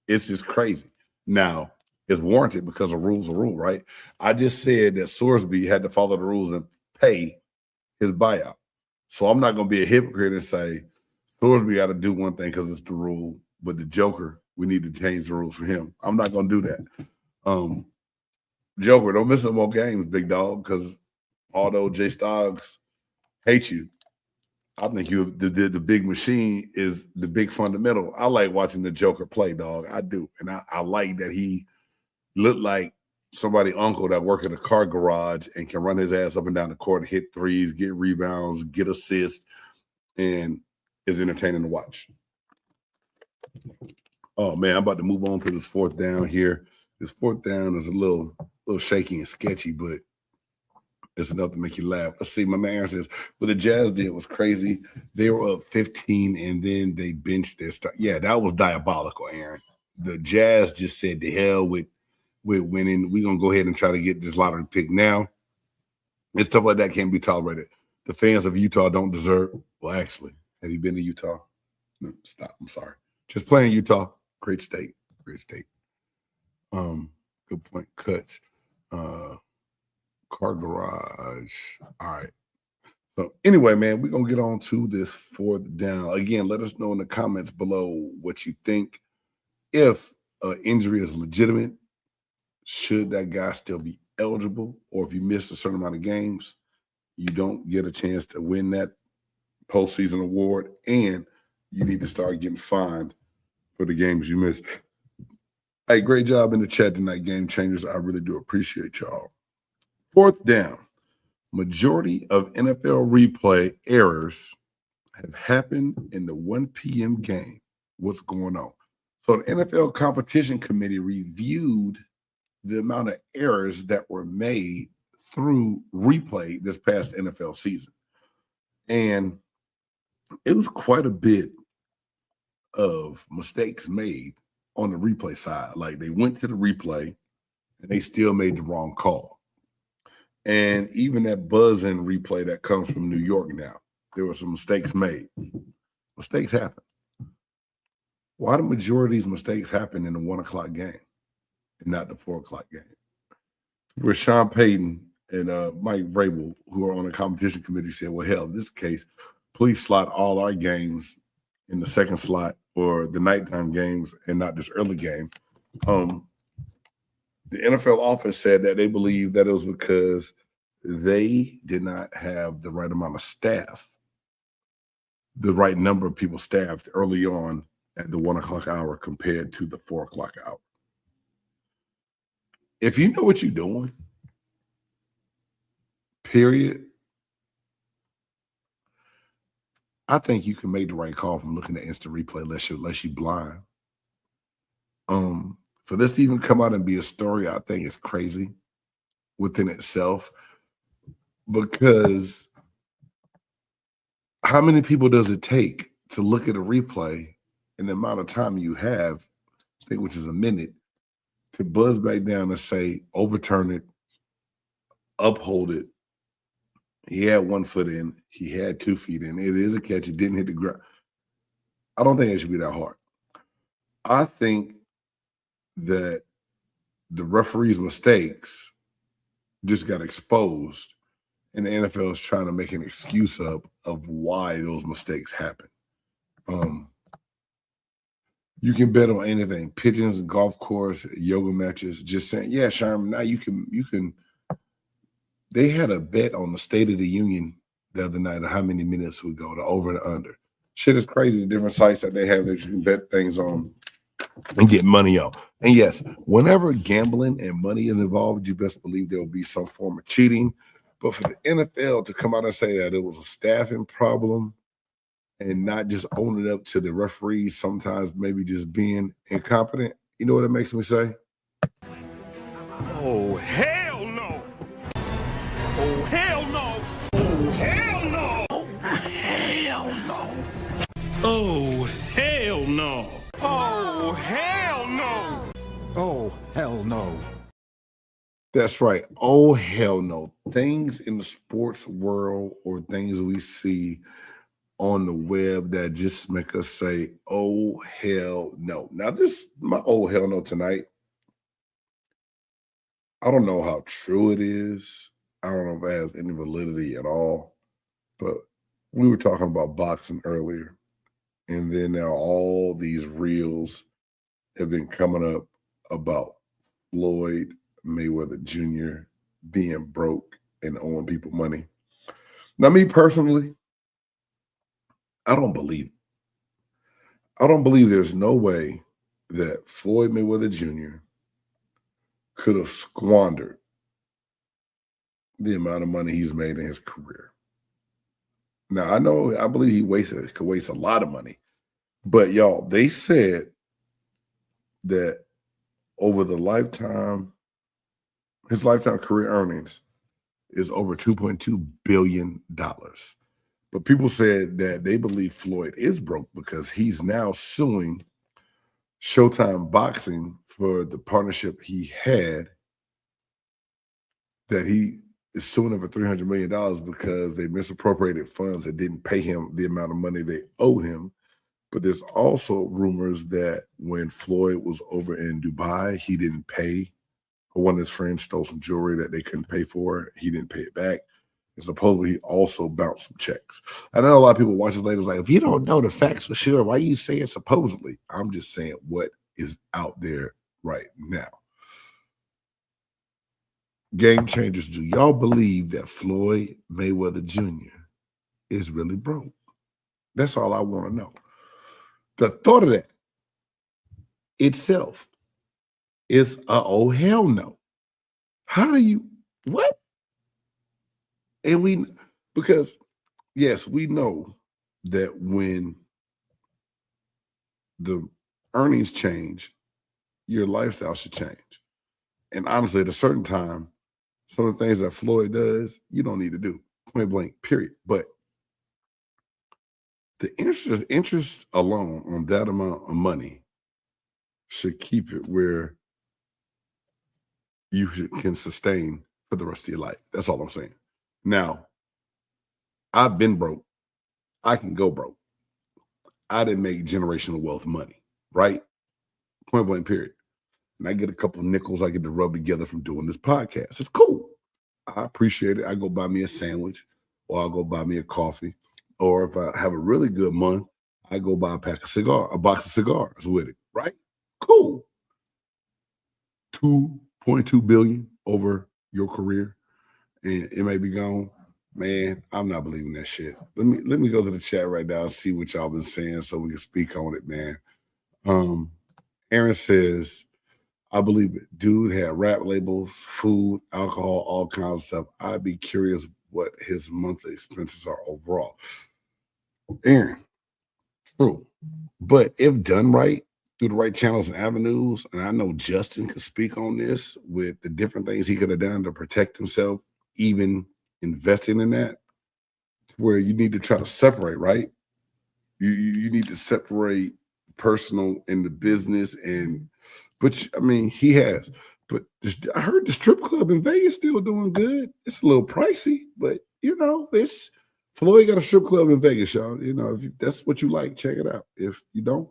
It's just crazy. Now, it's warranted because a rule's a rule, right? I just said that Sorsby had to follow the rules and pay his buyout. So I'm not going to be a hypocrite and say Sorsby got to do one thing because it's the rule, but the Joker, we need to change the rules for him. I'm not going to do that. Joker, don't miss no more games, big dog, because although Jay Stoggs hates you, I think the big machine is the big fundamental. I like watching the Joker play, dog. I do. And I like that he looked like somebody's uncle that work at a car garage and can run his ass up and down the court, hit threes, get rebounds, get assists, and is entertaining to watch. Oh, man, I'm about to move on to this fourth down here. This fourth down is a little shaky and sketchy, but it's enough to make you laugh. Let's see. My man Aaron says, what the Jazz did was crazy. They were up 15, and then they benched their start. Yeah, that was diabolical, Aaron. The Jazz just said, the hell with winning. We're going to go ahead and try to get this lottery pick now. And stuff like that can't be tolerated. The fans of Utah don't deserve. Well, actually, have you been to Utah? No, stop. I'm sorry. Just playing Utah. Great state. Great state. Good point. Cuts. Car garage. All right. So anyway, man, we're gonna get on to this fourth down. Again, let us know in the comments below what you think. If an injury is legitimate, should that guy still be eligible? Or if you missed a certain amount of games, you don't get a chance to win that postseason award, and you need to start getting fined for the games you missed. Hey, great job in the chat tonight, Game Changers. I really do appreciate y'all. Fourth down. Majority of NFL replay errors have happened in the 1 p.m. game. What's going on? So the NFL Competition Committee reviewed the amount of errors that were made through replay this past NFL season. And it was quite a bit of mistakes made on the replay side. Like, they went to the replay and they still made the wrong call. And even that buzz-in replay that comes from New York now, there were some mistakes made. Mistakes happen. Why do majority of these mistakes happen in the 1 o'clock game and not the 4 o'clock game? Where Sean Payton and Mike Vrabel, who are on the competition committee, said, well, hell, in this case, please slot all our games in the second slot or the nighttime games and not this early game. The NFL office said that they believe that it was because they did not have the right amount of staff, the right number of people staffed early on at the 1 o'clock hour compared to the 4 o'clock hour. If you know what you're doing, period, I think you can make the right call from looking at instant replay unless you're blind. For this to even come out and be a story, I think is crazy within itself, because how many people does it take to look at a replay in the amount of time you have, I think, which is a minute, to buzz back down and say, overturn it, uphold it. He had 1 foot in, he had 2 feet in. It is a catch, it didn't hit the ground. I don't think it should be that hard. I think that the referee's mistakes just got exposed, and the NFL is trying to make an excuse of why those mistakes happen. You can bet on anything: pigeons, golf course, yoga matches. Just saying, yeah, Sherman. Now you can. They had a bet on the State of the Union the other night of how many minutes would go, the over and under. Shit is crazy. The different sites that they have that you can bet things on and get money on. And yes, whenever gambling and money is involved, you best believe there will be some form of cheating. But for the NFL to come out and say that it was a staffing problem and not just own it up to the referees, sometimes maybe just being incompetent, You know what it makes me say? Oh, hell no! Oh, hell no! Oh, hell no! Oh, hell no! Oh, hell no! Oh, hell no! Oh, hell no. That's right. Oh, hell no. Things in the sports world or things we see on the web that just make us say, oh, hell no. Now, this, my oh, hell no tonight, I don't know how true it is. I don't know if it has any validity at all, but we were talking about boxing earlier. And then now all these reels have been coming up about Floyd Mayweather Jr. being broke and owing people money. Now, me personally, I don't believe it. I don't believe there's no way that Floyd Mayweather Jr. could have squandered the amount of money he's made in his career. Now, I believe he could waste a lot of money. But y'all, they said that over the lifetime, his lifetime career earnings is over $2.2 billion. But people said that they believe Floyd is broke because he's now suing Showtime Boxing for the partnership he had, that he is suing them for $300 million because they misappropriated funds that didn't pay him the amount of money they owed him. But there's also rumors that when Floyd was over in Dubai, he didn't pay. One of his friends stole some jewelry that they couldn't pay for. He didn't pay it back. And supposedly he also bounced some checks. I know a lot of people watch this later like, if you don't know the facts for sure, why are you saying supposedly? I'm just saying what is out there right now. Game changers, do y'all believe that Floyd Mayweather Jr. is really broke? That's all I want to know. The thought of that itself is oh hell no. How do you what? And because yes, we know that when the earnings change, your lifestyle should change. And honestly, at a certain time, some of the things that Floyd does, you don't need to do. Point blank, period. But the interest alone on that amount of money should keep it where you can sustain for the rest of your life. That's all I'm saying. Now, I've been broke. I can go broke. I didn't make generational wealth money, right? Point blank, period. And I get a couple of nickels I get to rub together from doing this podcast. It's cool. I appreciate it. I go buy me a sandwich, or I'll go buy me a coffee. Or if I have a really good month, I go buy a box of cigars with it, right? Cool. $2.2 billion over your career, and it may be gone. Man, I'm not believing that shit. Let me go to the chat right now and see what y'all been saying so we can speak on it, man. Aaron says, I believe it. Dude had rap labels, food, alcohol, all kinds of stuff. I'd be curious what his monthly expenses are overall. Aaron, true. But if done right, through the right channels and avenues, and I know Justin could speak on this with the different things he could have done to protect himself, even investing in that, where you need to try to separate, right? You need to separate personal and the business, but I mean, he has. But I heard the strip club in Vegas still doing good. It's a little pricey, but it's Floyd got a strip club in Vegas, y'all. If that's what you like, check it out. If you don't.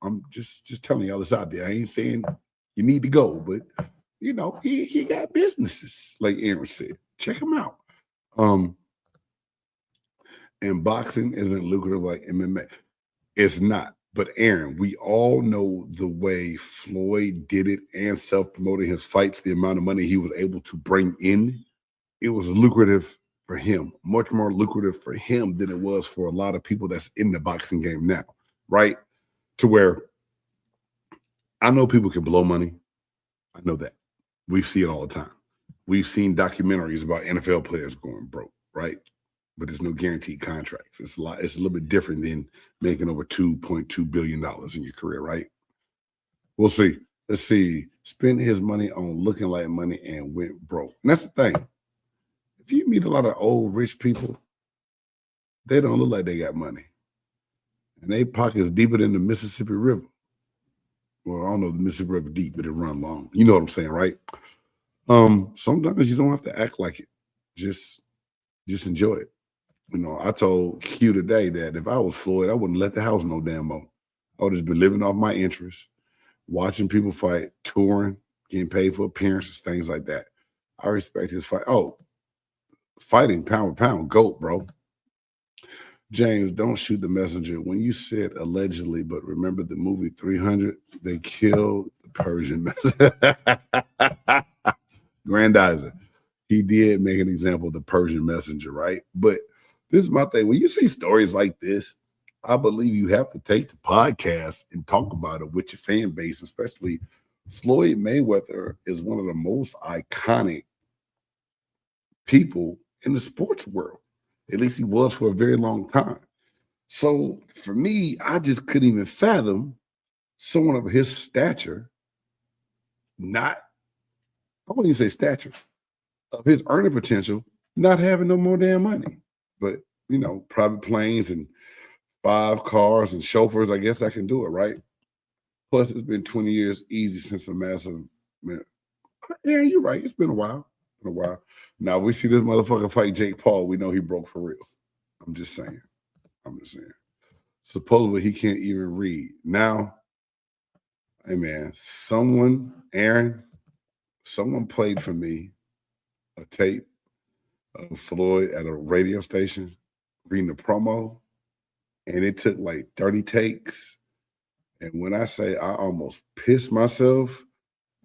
I'm just telling y'all this out there. I ain't saying you need to go, but he got businesses, like Aaron said. Check him out. And boxing isn't lucrative like MMA. It's not. But Aaron, we all know the way Floyd did it and self-promoting his fights, the amount of money he was able to bring in. It was lucrative for him, much more lucrative for him than it was for a lot of people that's in the boxing game now, right? To where I know people can blow money. I know that. We see it all the time. We've seen documentaries about NFL players going broke, right? But there's no guaranteed contracts. It's a little bit different than making over $2.2 billion in your career, right? We'll see. Let's see. Spent his money on looking like money and went broke. And that's the thing. If you meet a lot of old rich people, they don't look like they got money. And they pockets deeper than the Mississippi River. Well, I don't know if the Mississippi River deep, but it run long. You know what I'm saying, right? Sometimes you don't have to act like it. Just enjoy it. You know, I told Q today that if I was Floyd, I wouldn't let the house no damn more. I would just been living off my interest, watching people fight, touring, getting paid for appearances, things like that. I respect his fight. Oh, fighting pound for pound, GOAT, bro. James, don't shoot the messenger. When you said allegedly, but remember the movie 300, they killed the Persian messenger. Grandizer. He did make an example of the Persian messenger, right? But this is my thing. When you see stories like this, I believe you have to take the podcast and talk about it with your fan base, especially Floyd Mayweather is one of the most iconic people in the sports world. At least he was for a very long time. So for me, I just couldn't even fathom someone of his stature I wouldn't even say stature, of his earning potential, not having no more damn money. But, you know, private planes and 5 cars and chauffeurs, I guess I can do it, right? Plus, it's been 20 years easy since a massive, man. Yeah, you're right. It's been a while. Now we see this motherfucker fight Jake Paul. We know he broke for real. I'm just saying. Supposedly he can't even read. Now, hey man, someone played for me a tape of Floyd at a radio station reading the promo, and it took like 30 takes. And when I say I almost pissed myself,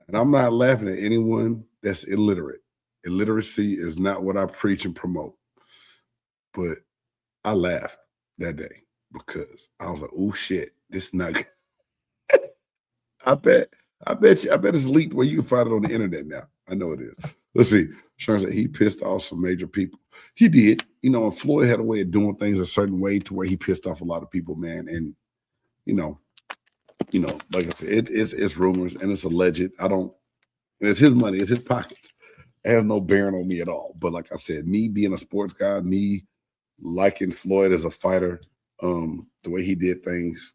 and I'm not laughing at anyone that's illiterate. Illiteracy is not what I preach and promote. But I laughed that day because I was like, oh shit, this is not good. I bet it's leaked where you can find it on the internet now. I know it is. Let's see. Sharon said he pissed off some major people. He did. You know, and Floyd had a way of doing things a certain way to where he pissed off a lot of people, man. And, you know, like I said, it's rumors and it's alleged. It's his money, it's his pockets. It has no bearing on me at all. But like I said, me being a sports guy, me liking Floyd as a fighter, the way he did things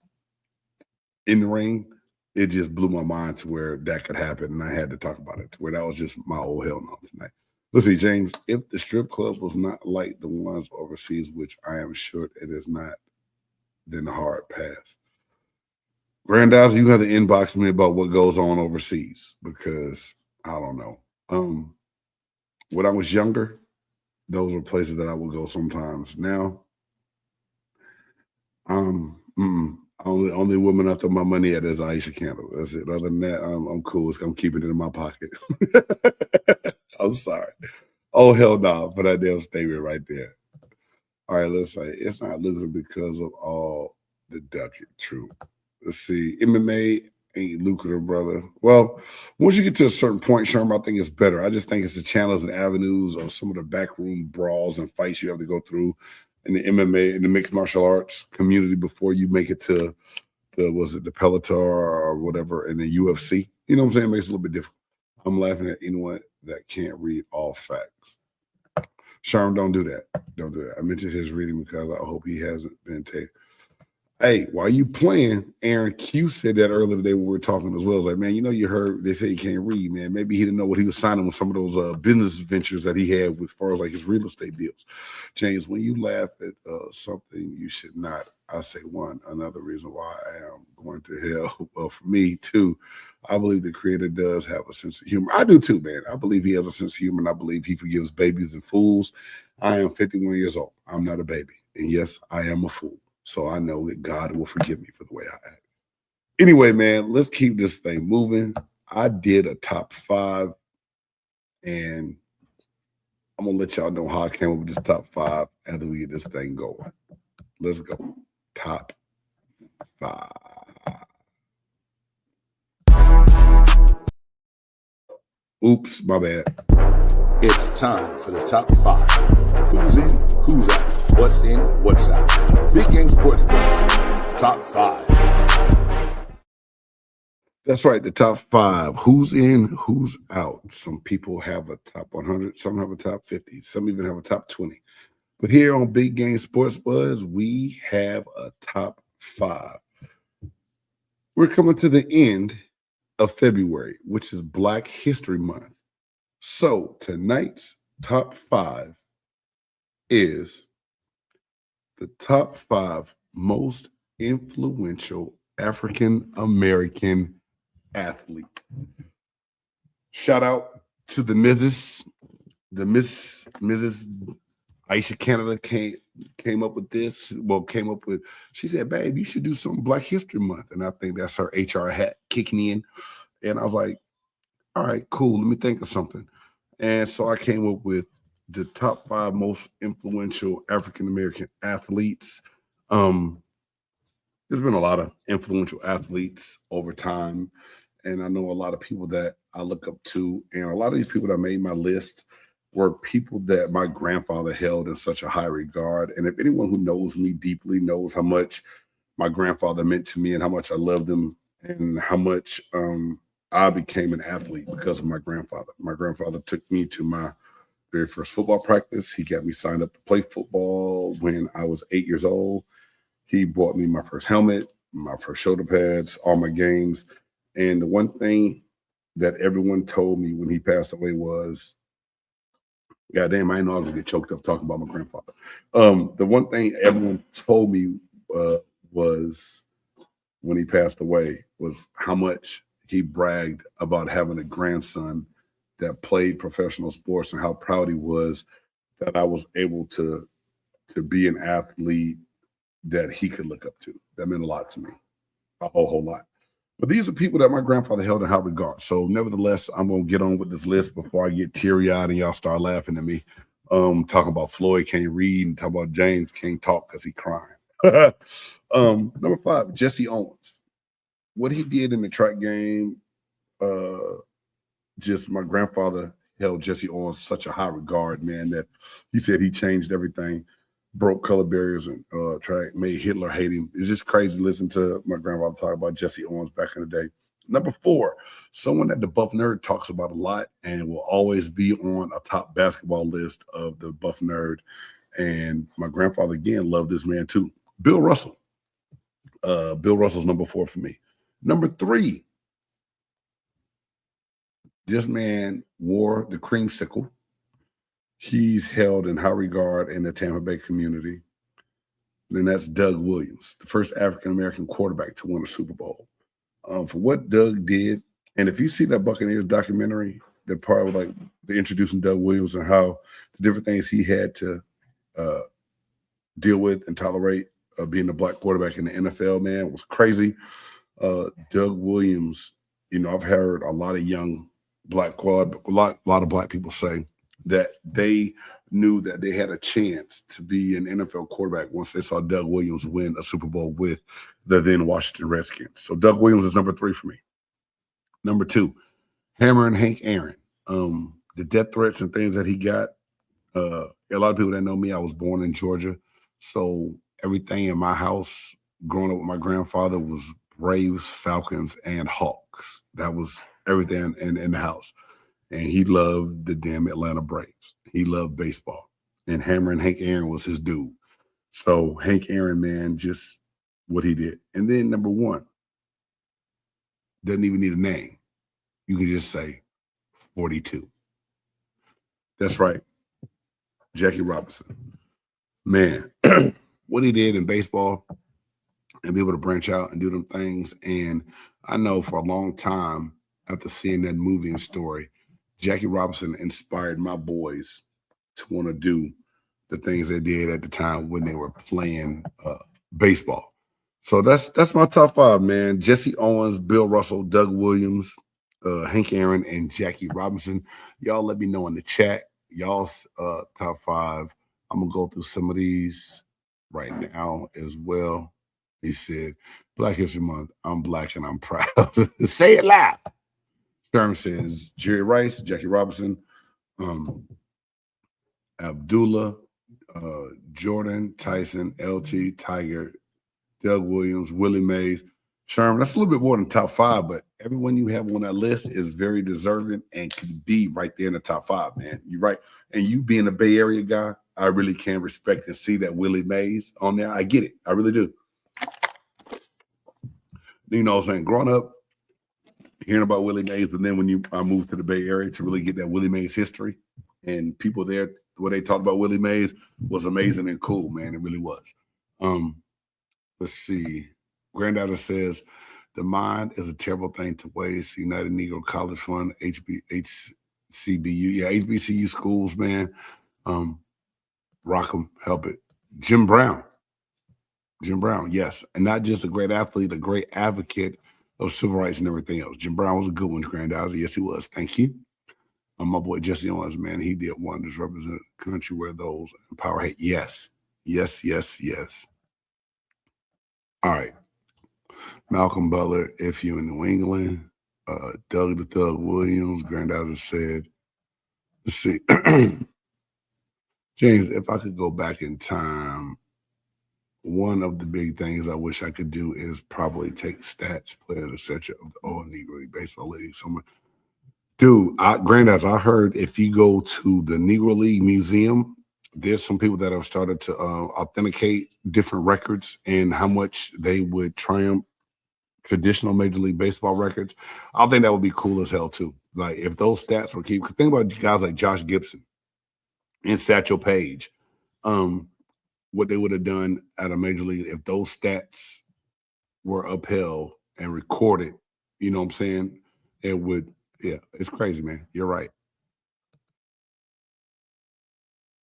in the ring, it just blew my mind to where that could happen. And I had to talk about it to where that was just my old hell no tonight. Let's see, James, if the strip club was not like the ones overseas, which I am sure it is not, then the hard pass. Grandizer, you have to inbox me about what goes on overseas because I don't know. When I was younger, those were places that I would go sometimes. Now, only woman I throw my money at is Aisha Candle. That's it. Other than that, I'm cool. I'm keeping it in my pocket. I'm sorry. Oh, hell no, for that damn statement right there. All right, let's say it's not lucrative because of all the deduction. True. Let's see. MMA ain't lucrative, brother. Well, once you get to a certain point, Sherman, I think it's better. I just think it's the channels and avenues of some of the backroom brawls and fights you have to go through in the MMA, in the mixed martial arts community before you make it to the Bellator or whatever, and the UFC. You know what I'm saying? It makes it a little bit different. I'm laughing at anyone that can't read all facts. Sherman, don't do that. Don't do that. I mentioned his reading because I hope he hasn't been taken. Hey, while you playing, Aaron Q said that earlier today when we were talking as well. It's like, man, you heard they say he can't read, man. Maybe he didn't know what he was signing with some of those business ventures that he had with as far as like his real estate deals. James, when you laugh at something you should not, I say another reason why I am going to hell. Well, for me too, I believe the creator does have a sense of humor. I do too, man. I believe he has a sense of humor, and I believe he forgives babies and fools. I am 51 years old. I'm not a baby. And yes, I am a fool. So I know that God will forgive me for the way I act. Anyway, man, let's keep this thing moving. I did a top 5, and I'm going to let y'all know how I came up with this top 5 after we get this thing going. Let's go. Top 5. Oops, my bad. It's time for the top 5. Who's in, who's out, what's in, what's out. Big Game Sports Bar, top 5. That's right. The top 5. Who's in, who's out. Some people have a top 100. Some have a top 50. Some even have a top 20. But here on Big Game Sports Buzz, we have a top 5. We're coming to the end of February, which is Black History Month. So tonight's top 5 is the top 5 most influential African American athletes. Shout out to the Mrs. Aisha Canada came up with this. Well, she said, babe, you should do some Black History Month. And I think that's her HR hat kicking in. And I was like, all right, cool. Let me think of something. And so I came up with the top 5 most influential African-American athletes. There's been a lot of influential athletes over time. And I know a lot of people that I look up to. And a lot of these people that made my list were people that my grandfather held in such a high regard. And if anyone who knows me deeply knows how much my grandfather meant to me and how much I loved him and how much I became an athlete because of my grandfather. My grandfather took me to my very first football practice. He got me signed up to play football when I was 8 years old. He bought me my first helmet, my first shoulder pads, all my games. And the one thing that everyone told me when he passed away was, God damn, I didn't know I was gonna get choked up talking about my grandfather. The one thing everyone told me was when he passed away was how much he bragged about having a grandson that played professional sports and how proud he was that I was able to be an athlete that he could look up to. That meant a lot to me, a whole lot. But these are people that my grandfather held in high regard. So nevertheless, I'm going to get on with this list before I get teary-eyed and y'all start laughing at me. Talking about Floyd can't read and talk about James can't talk because he crying. Number 5, Jesse Owens. What he did in the track game, just my grandfather held Jesse Owens such a high regard, man, that he said he changed everything, broke color barriers and track, made Hitler hate him. It's just crazy to listen to my grandfather talk about Jesse Owens back in the day. Number 4, someone that the Buff Nerd talks about a lot and will always be on a top basketball list of the Buff Nerd. And my grandfather, again, loved this man too. Bill Russell. Bill Russell's number 4 for me. Number 3, this man wore the creamsicle. He's held in high regard in the Tampa Bay community. And that's Doug Williams, the first African-American quarterback to win a Super Bowl. For what Doug did, and if you see that Buccaneers documentary, that part of like the introducing Doug Williams and how the different things he had to deal with and tolerate being a black quarterback in the NFL, man, was crazy. Doug Williams, you know, I've heard a lot of young black a lot of black people say that they knew that they had a chance to be an NFL quarterback once they saw Doug Williams win a Super Bowl with the then Washington Redskins. So Doug Williams is number 3 for me. Number 2, Hammer and Hank Aaron. The death threats and things that he got. A lot of people that know me, I was born in Georgia. So everything in my house growing up with my grandfather was Braves, Falcons, and Hawks. That was everything in the house. And he loved the damn Atlanta Braves. He loved baseball. And Hammer and Hank Aaron was his dude. So Hank Aaron, man, just what he did. And then number 1, doesn't even need a name. You can just say 42. That's right. Jackie Robinson. Man, what he did in baseball and be able to branch out and do them things. And I know for a long time after seeing that movie and story, Jackie Robinson inspired my boys to want to do the things they did at the time when they were playing baseball. So that's my top 5, man. Jesse Owens, Bill Russell, Doug Williams, Hank Aaron, and Jackie Robinson. Y'all let me know in the chat. Y'all's top 5. I'm going to go through some of these right now as well. He said, Black History Month, I'm black and I'm proud. Say it loud. Sherman says Jerry Rice, Jackie Robinson, Abdullah, Jordan, Tyson, LT, Tiger, Doug Williams, Willie Mays. Sherman, that's a little bit more than top 5, but everyone you have on that list is very deserving and can be right there in the top 5, man. You're right. And you being a Bay Area guy, I really can respect and see that Willie Mays on there. I get it. I really do. You know what I'm saying? Growing up, hearing about Willie Mays, but then when I moved to the Bay Area to really get that Willie Mays history and people there, what they talked about Willie Mays was amazing and cool, man. It really was. Let's see. Granddaughter says, the mind is a terrible thing to waste. United Negro College Fund, HCBU. Yeah, HBCU schools, man. Rock them, help it. Jim Brown, yes. And not just a great athlete, a great advocate of civil rights and everything else. Jim Brown was a good one, Granddaughter. Yes, he was. Thank you. My boy Jesse Owens, man, he did wonders, represent a country where those in power hate. Yes. All right. Malcolm Butler, if you in New England. Doug the Thug Williams, Granddaughter said, let's see. James, if I could go back in time, one of the big things I wish I could do is probably take stats, players, etc. of the old Negro League Baseball League. Dude, Granddaughter, I heard if you go to the Negro League Museum, there's some people that have started to authenticate different records and how much they would triumph traditional Major League Baseball records. I think that would be cool as hell too. Like if those stats were keep. Think about guys like Josh Gibson and Satchel Paige. What they would have done at a Major League if those stats were upheld and recorded. You know what I'm saying? It would. Yeah, it's crazy, man. You're right.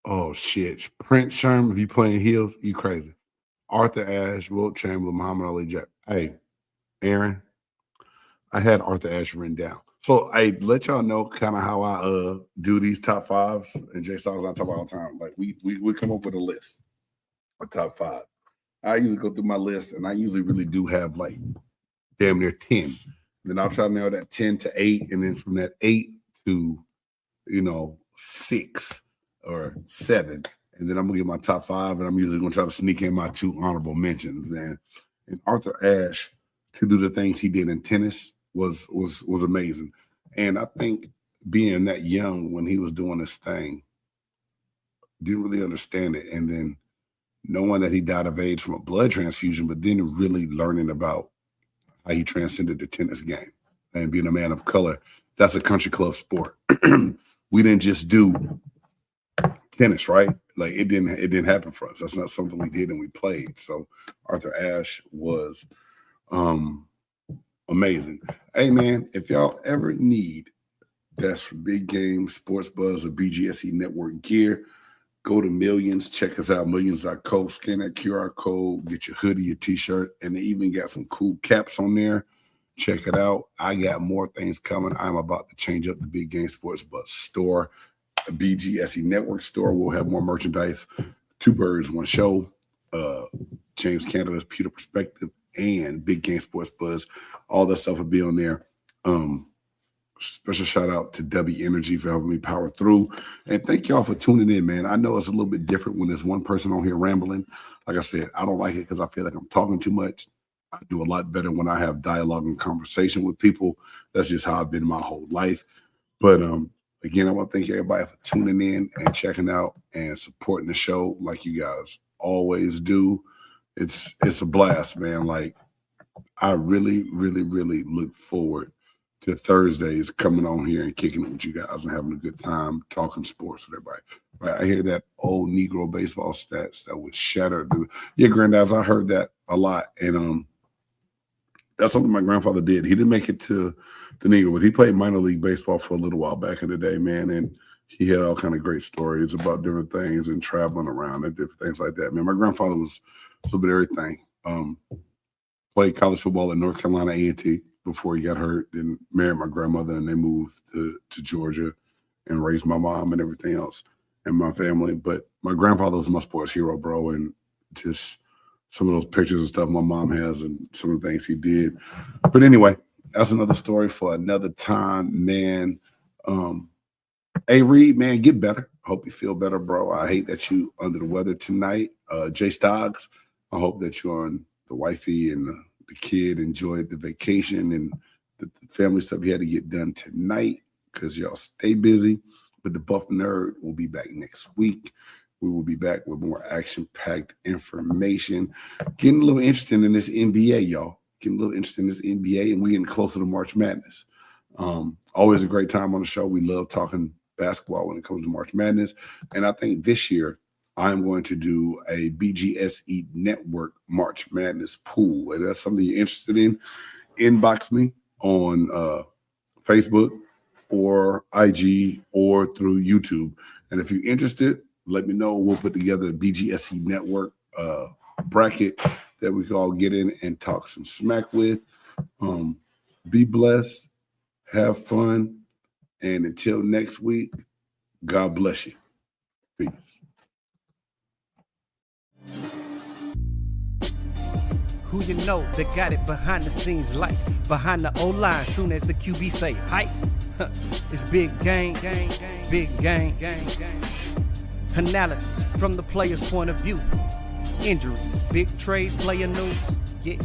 Oh shit, Prince Sherman. If you playing heels, you crazy. Arthur Ashe, Wilt Chamberlain, Muhammad Ali Jack. Hey, Aaron, I had Arthur Ashe written down. So I let y'all know kind of how I do these top 5s. And Jay Styles I talk about all the time. Like we come up with a list, a top 5. I usually go through my list, and I usually really do have like damn near 10. And then I'll try to narrow that 10 to 8, and then from that 8 to 6 or 7. And then I'm gonna get my top 5, and I'm usually gonna try to sneak in my 2 honorable mentions, man. And Arthur Ashe, to do the things he did in tennis was amazing. And I think being that young when he was doing this thing, didn't really understand it. And then knowing that he died of AIDS from a blood transfusion, but then really learning about how he transcended the tennis game and being a man of color. That's a country club sport. We didn't just do tennis, right? Like it didn't happen for us. That's not something we did and we played. So Arthur Ashe was amazing. Hey man, if y'all ever need that's Big Game Sports Buzz or BGSE Network gear, go to Millions. Check us out, millions.co. Scan that QR code, get your hoodie, your t-shirt, and they even got some cool caps on there. Check it out. I got more things coming. I'm about to change up the Big Game Sports Buzz store. A BGSE Network store will have more merchandise. 2 birds, 1 show. James Canada's Pewter Perspective and Big Game Sports Buzz. All that stuff will be on there. Special shout out to W Energy for helping me power through. And thank y'all for tuning in, man. I know it's a little bit different when there's one person on here rambling. Like I said, I don't like it because I feel like I'm talking too much. I do a lot better when I have dialogue and conversation with people. That's just how I've been my whole life. But again, I want to thank everybody for tuning in and checking out and supporting the show like you guys always do. It's a blast, man. Like I really, really, really look forward to Thursdays coming on here and kicking it with you guys and having a good time talking sports with everybody. Right? I hear that old Negro baseball stats that would shatter. Yeah, Granddads, I heard that a lot. And that's something my grandfather did. He didn't make it to the Negro, but he played minor league baseball for a little while back in the day, man. And he had all kind of great stories about different things and traveling around and different things like that. Man, my grandfather was a little bit of everything. Played college football at North Carolina A&T before he got hurt, then married my grandmother, and they moved to Georgia and raised my mom and everything else and my family. But my grandfather was my sports hero, bro, and just some of those pictures and stuff my mom has and some of the things he did. But anyway, that's another story for another time, man. Hey, Reed, man, get better. Hope you feel better, bro. I hate that you under the weather tonight. Jay Stoggs, I hope that you're on the wifey and the kid enjoyed the vacation and the family stuff he had to get done tonight because y'all stay busy. But the Buff Nerd will be back next week. We will be back with more action-packed information. Getting a little interesting in this NBA, y'all. Getting a little interested in this NBA, and we're getting closer to March Madness. Always a great time on the show. We love talking basketball when it comes to March Madness. And I think this year I'm going to do a BGSE Network March Madness pool. If that's something you're interested in, inbox me on Facebook or IG or through YouTube. And if you're interested, let me know. We'll put together a BGSE Network bracket that we can all get in and talk some smack with. Be blessed. Have fun. And until next week, God bless you. Peace. Who you know that got it behind the scenes like behind the O-line soon as the QB say hype. It's big game, big game. Analysis from the player's point of view. Injuries, big trades, player news. Yeah.